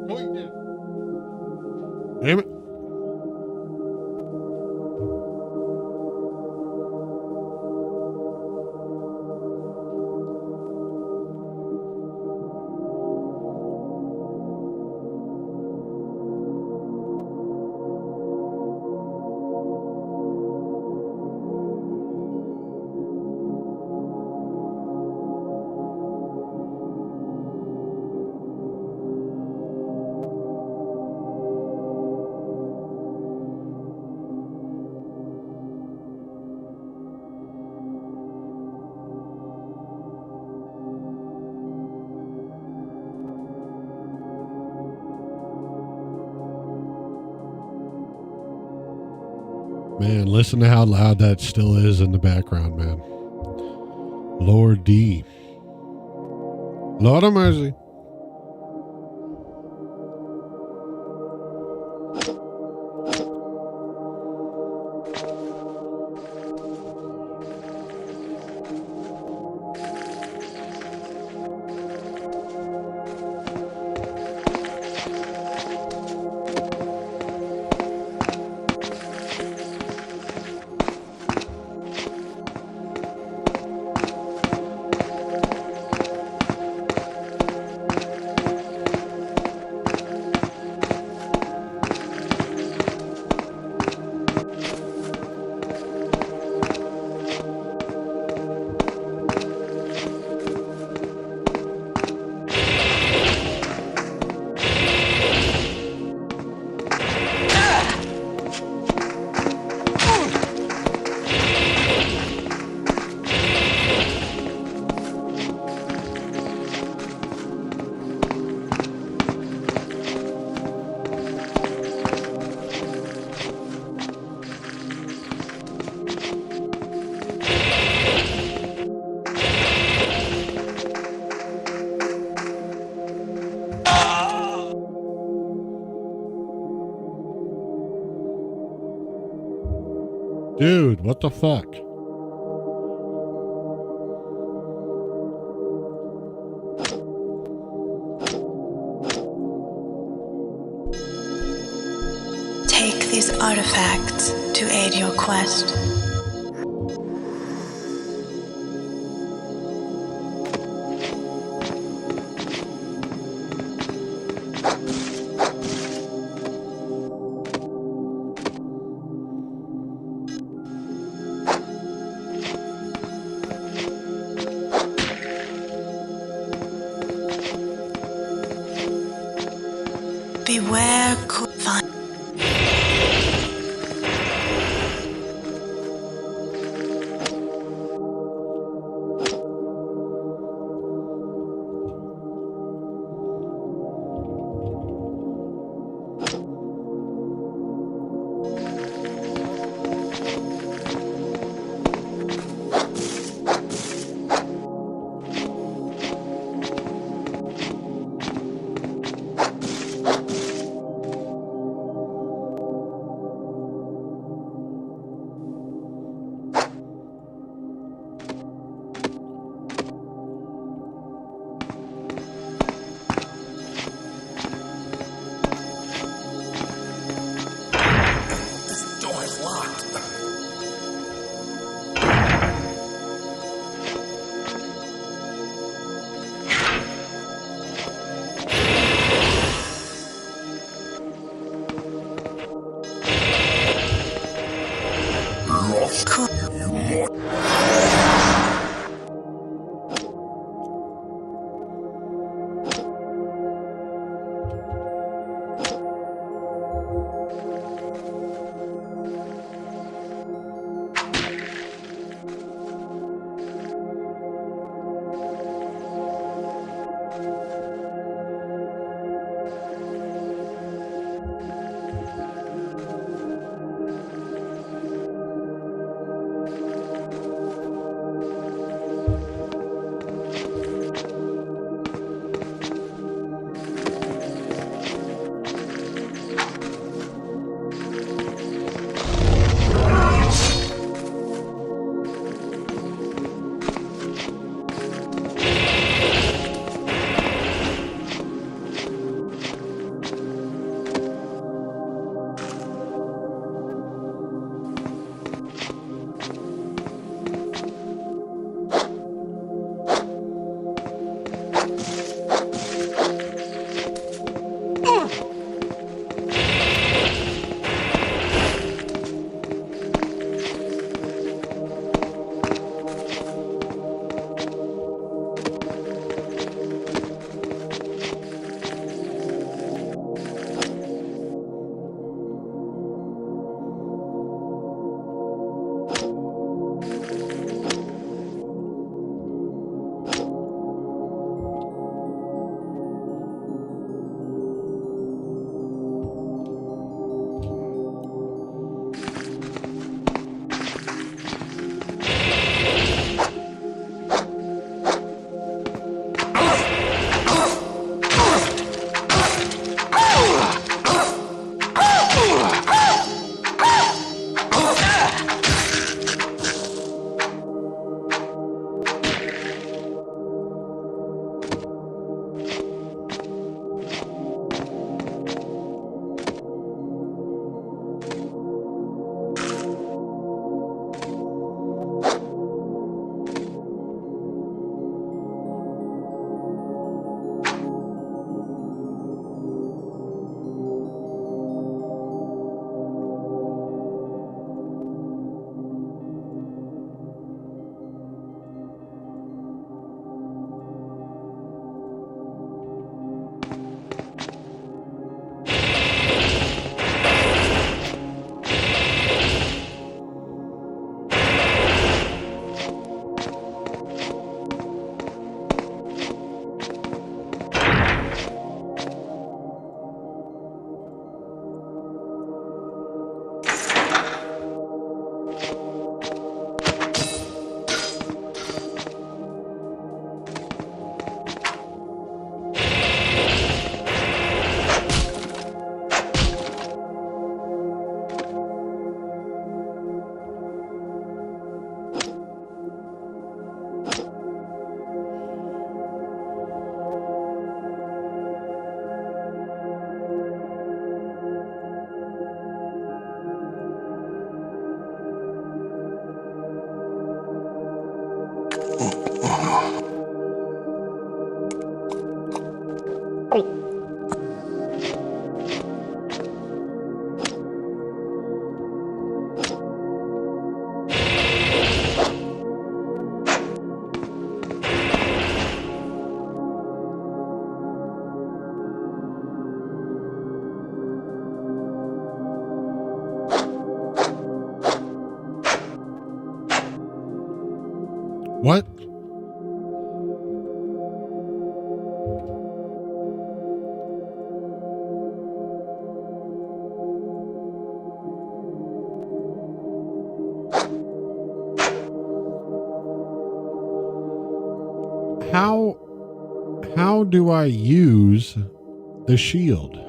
Oh, you did. Damn it. Man, listen to how loud that still is in the background, man. Lord D. Lord of mercy. Dude, what the fuck? Take these artifacts to aid your quest. Beware, find. What? How do I use the shield?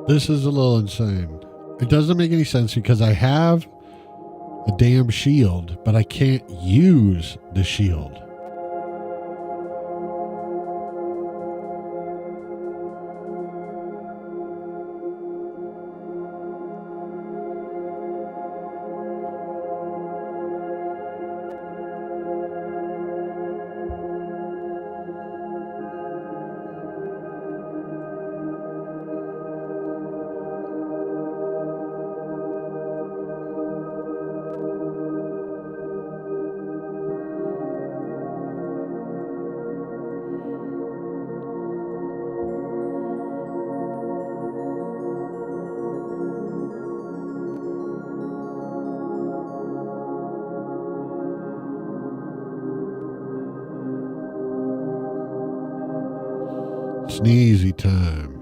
This is a little insane. It doesn't make any sense because I have a damn shield, but I can't use the shield. Sneezy time.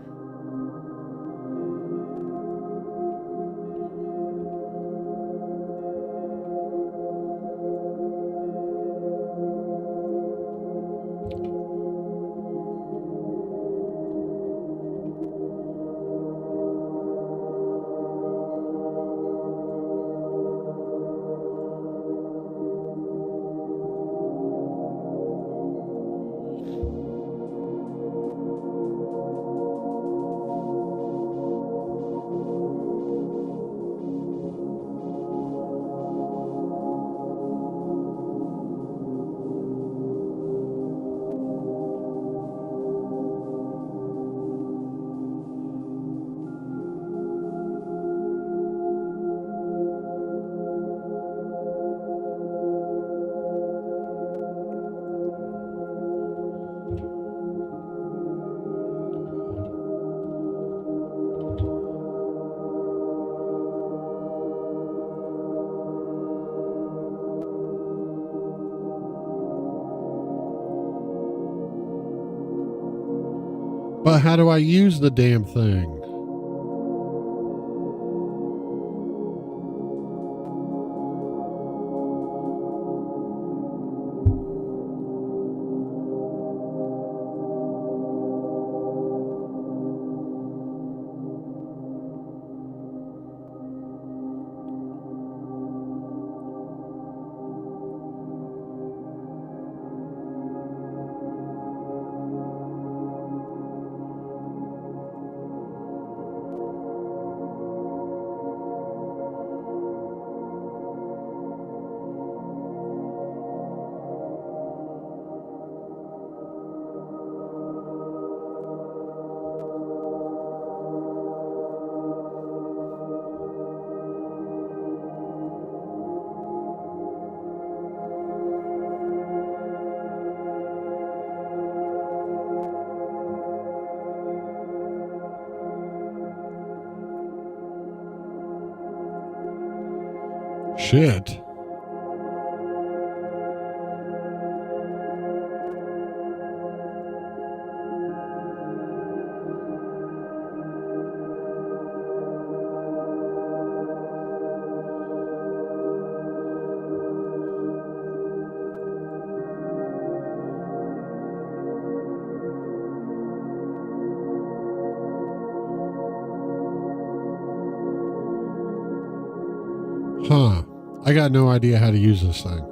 But how do I use the damn thing? shit. Huh. I got no idea how to use this thing.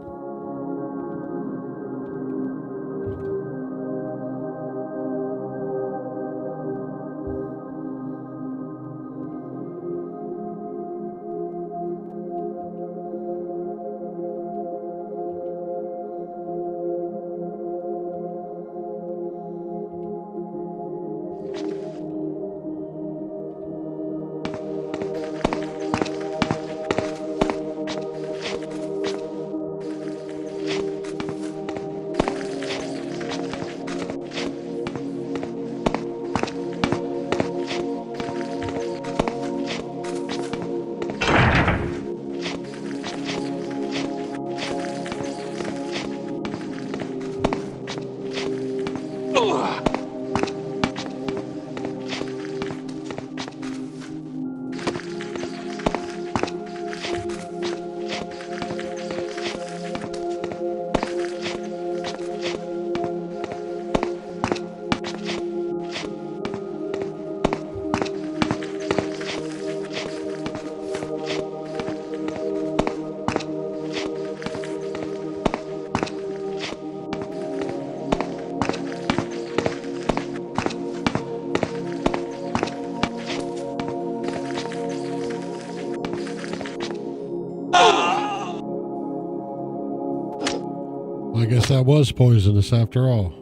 I guess that was poisonous after all.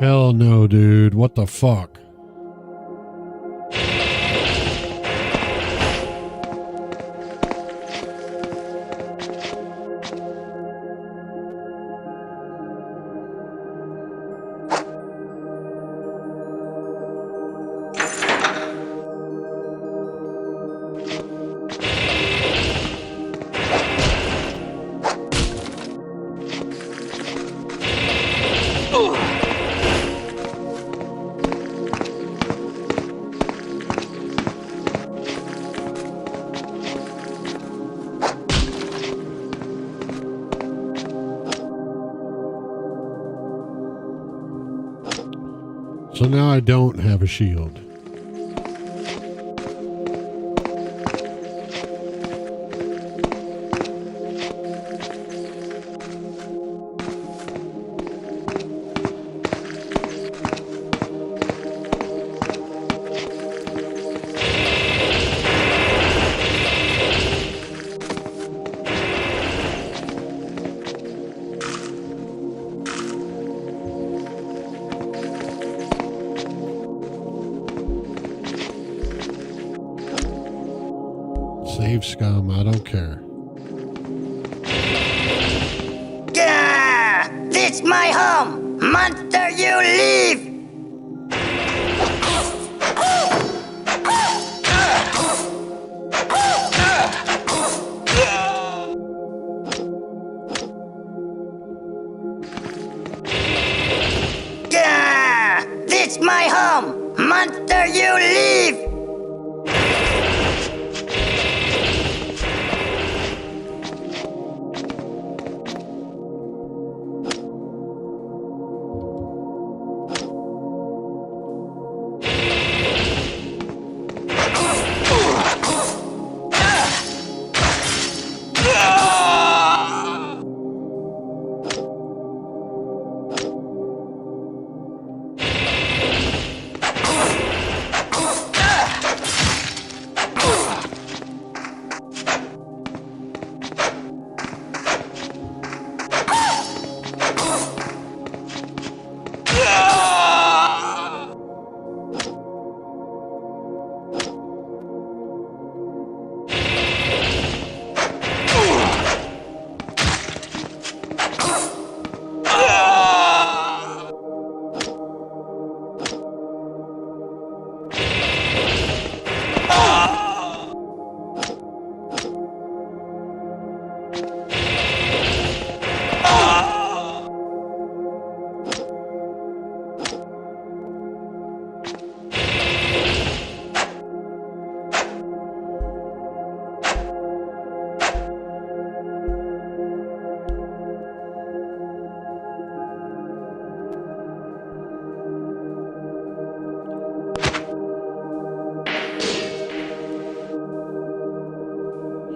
Hell no, dude. What the fuck? So now I don't have a shield. Save scum, I don't care. Gah! This my home! Monster, you leave! Gah! This my home! Monster, you leave!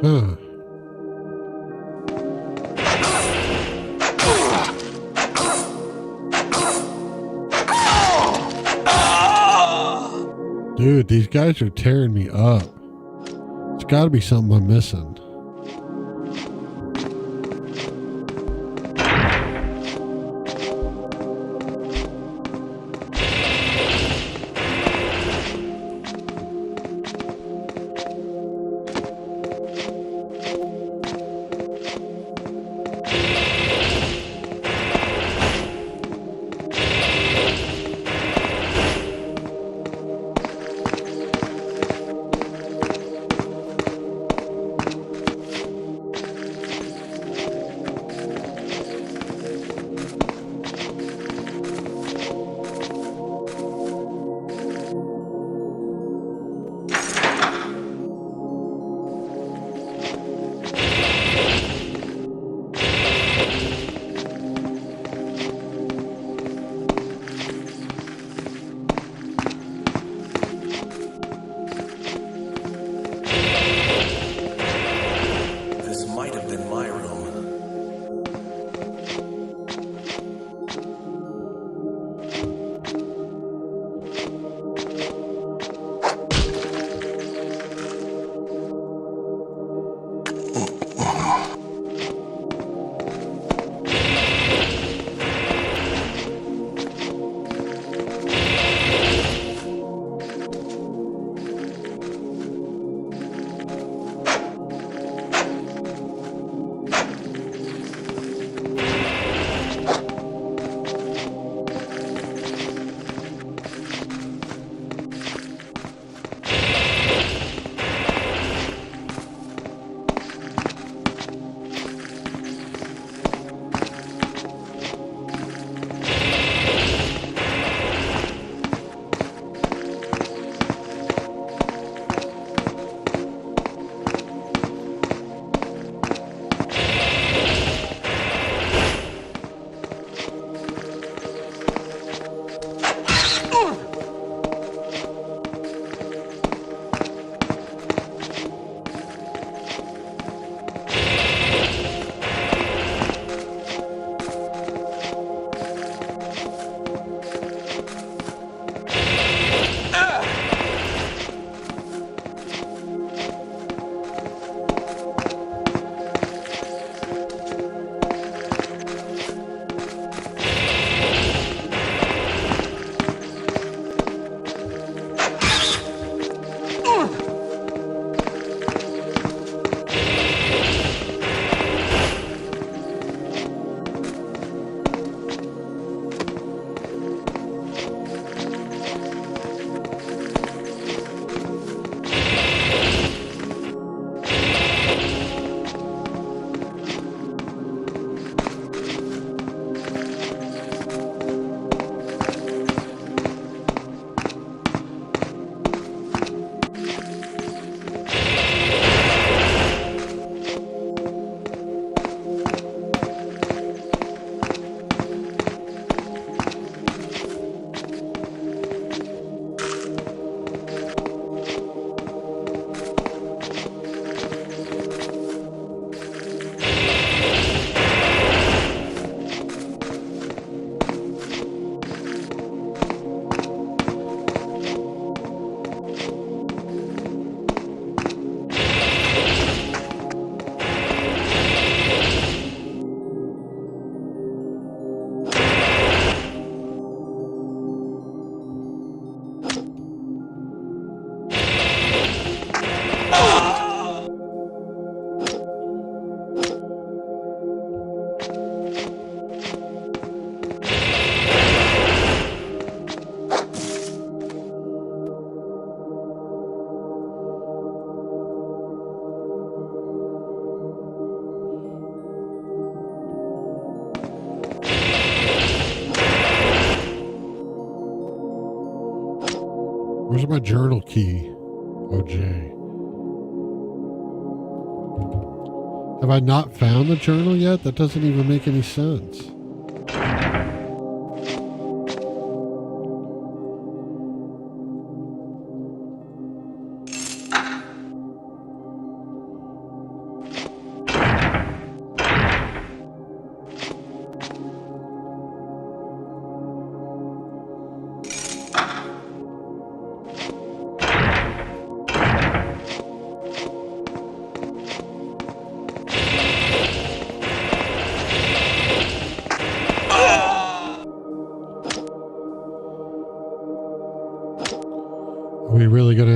Huh. Dude, these guys are tearing me up. It's got to be something I'm missing. Where's my journal key? OJ. Have I not found the journal yet? That doesn't even make any sense.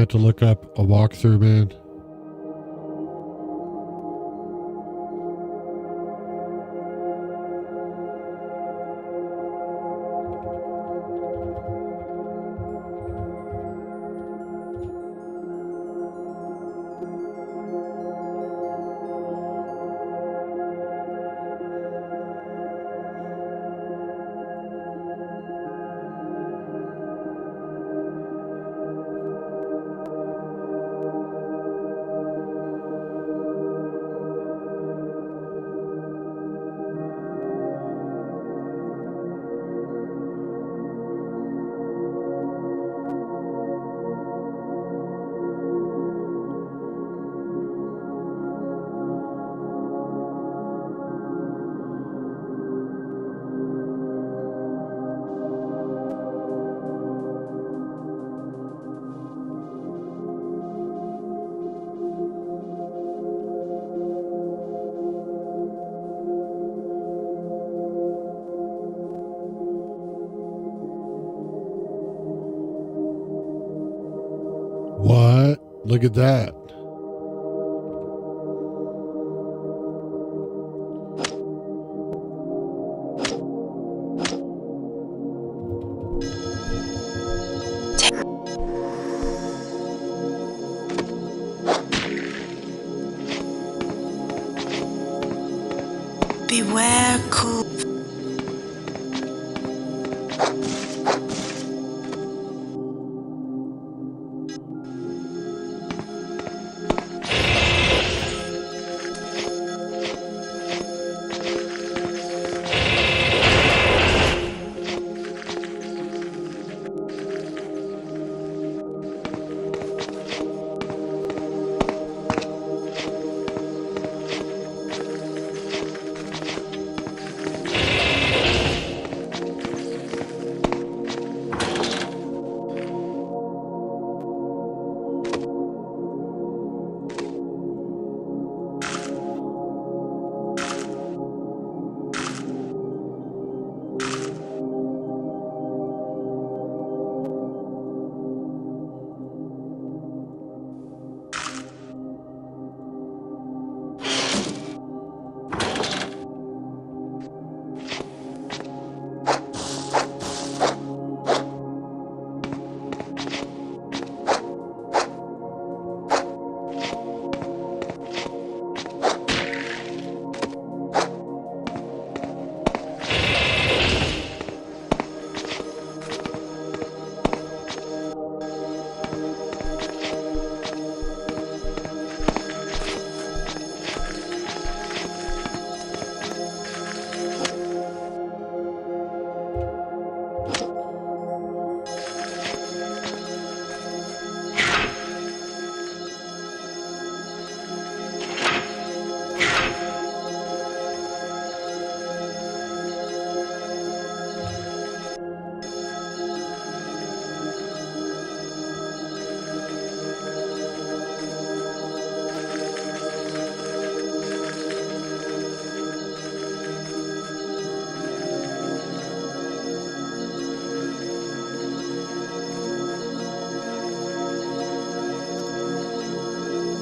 have to look up a walkthrough, man. What? Look at that. Beware cool.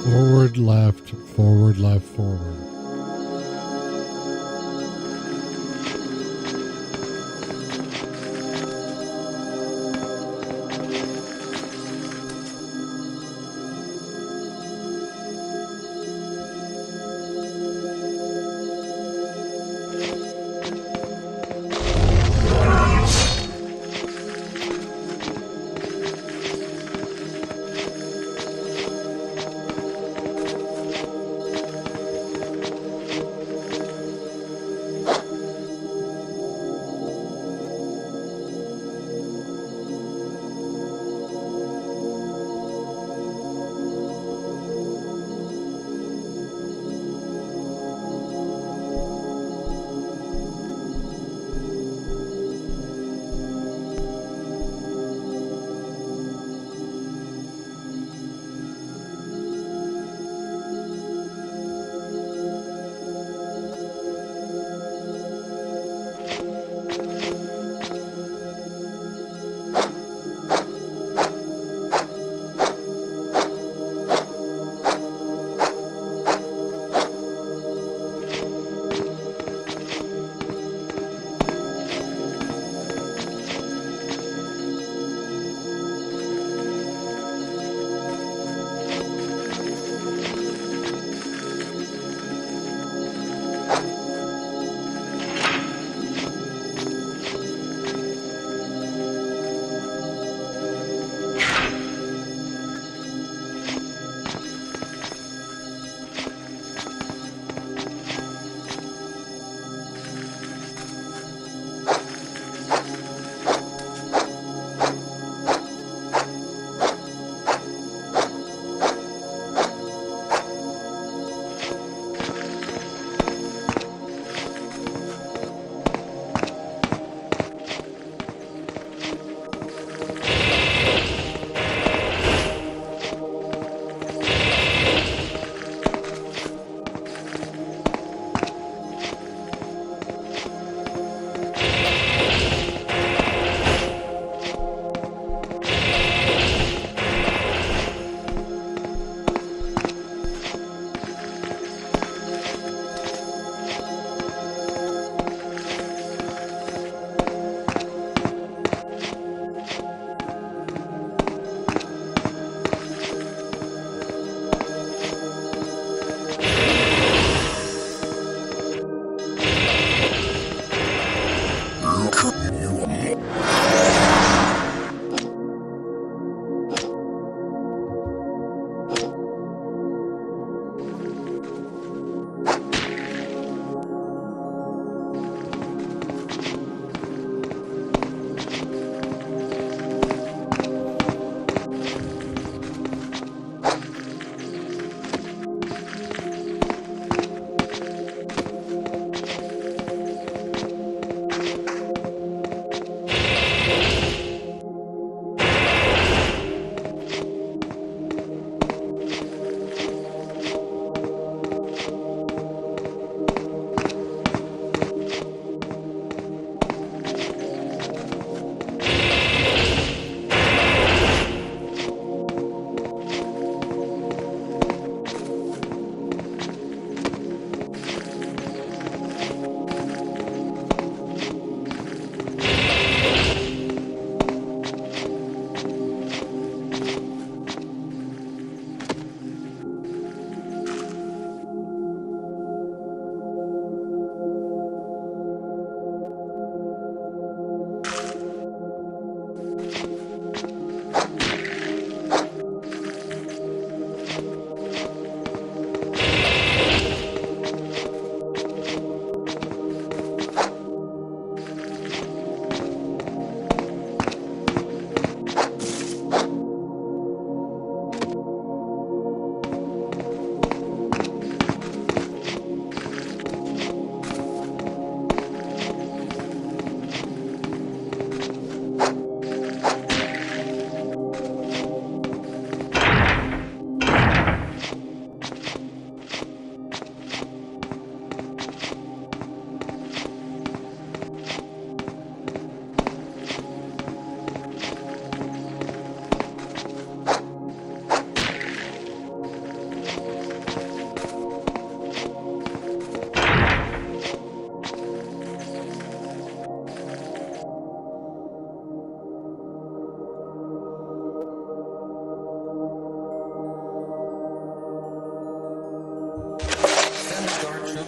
Forward, left, forward, left, forward.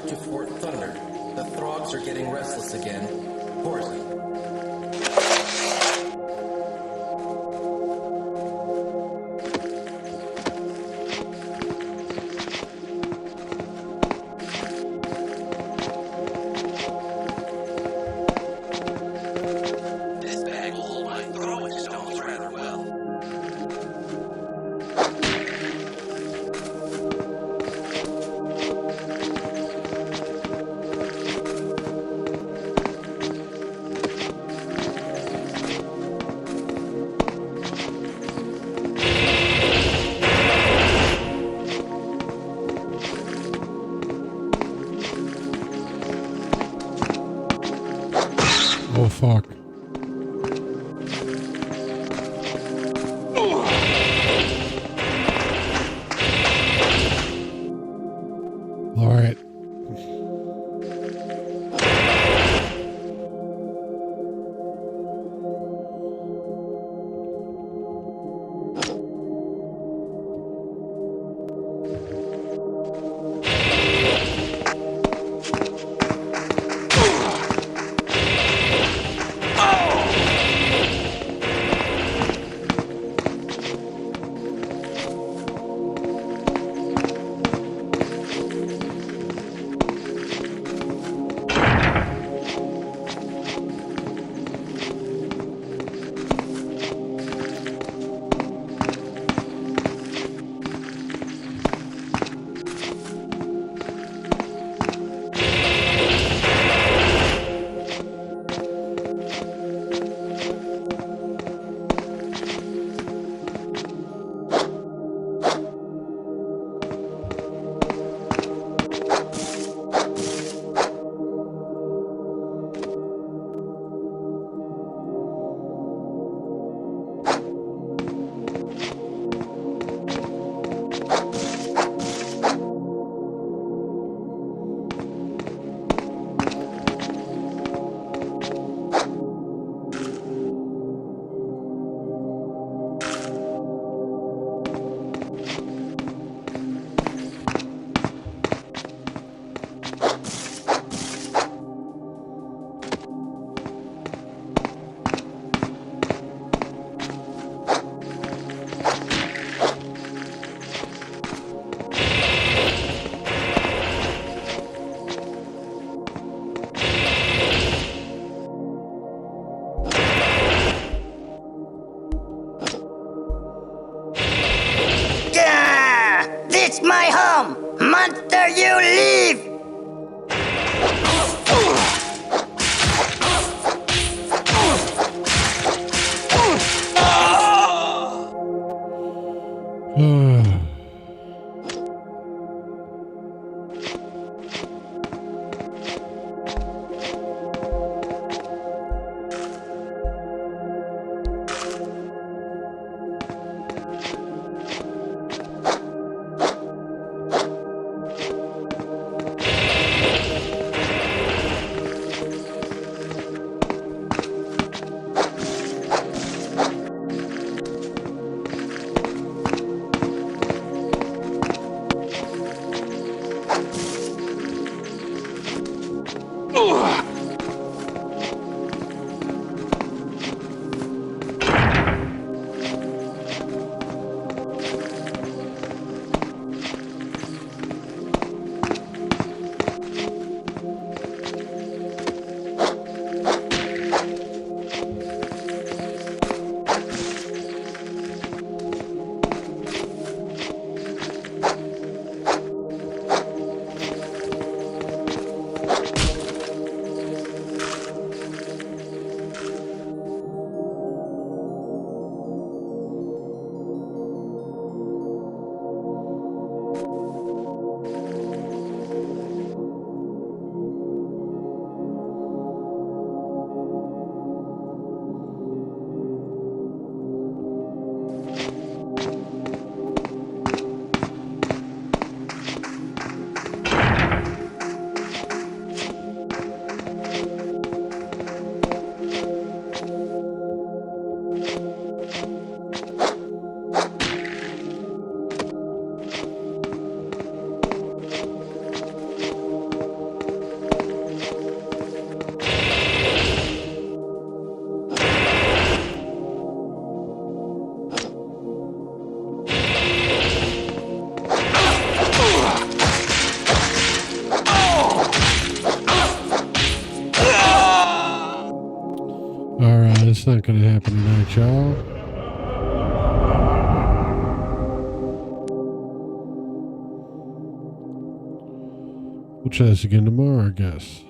to Fort Thunder. The Throgs are getting restless again. Horsley. This bag will hold my throwing stones rather well. Oh, fuck. All right. It's my home! Monster, you leave! not going to happen tonight, y'all. We'll try this again tomorrow, I guess.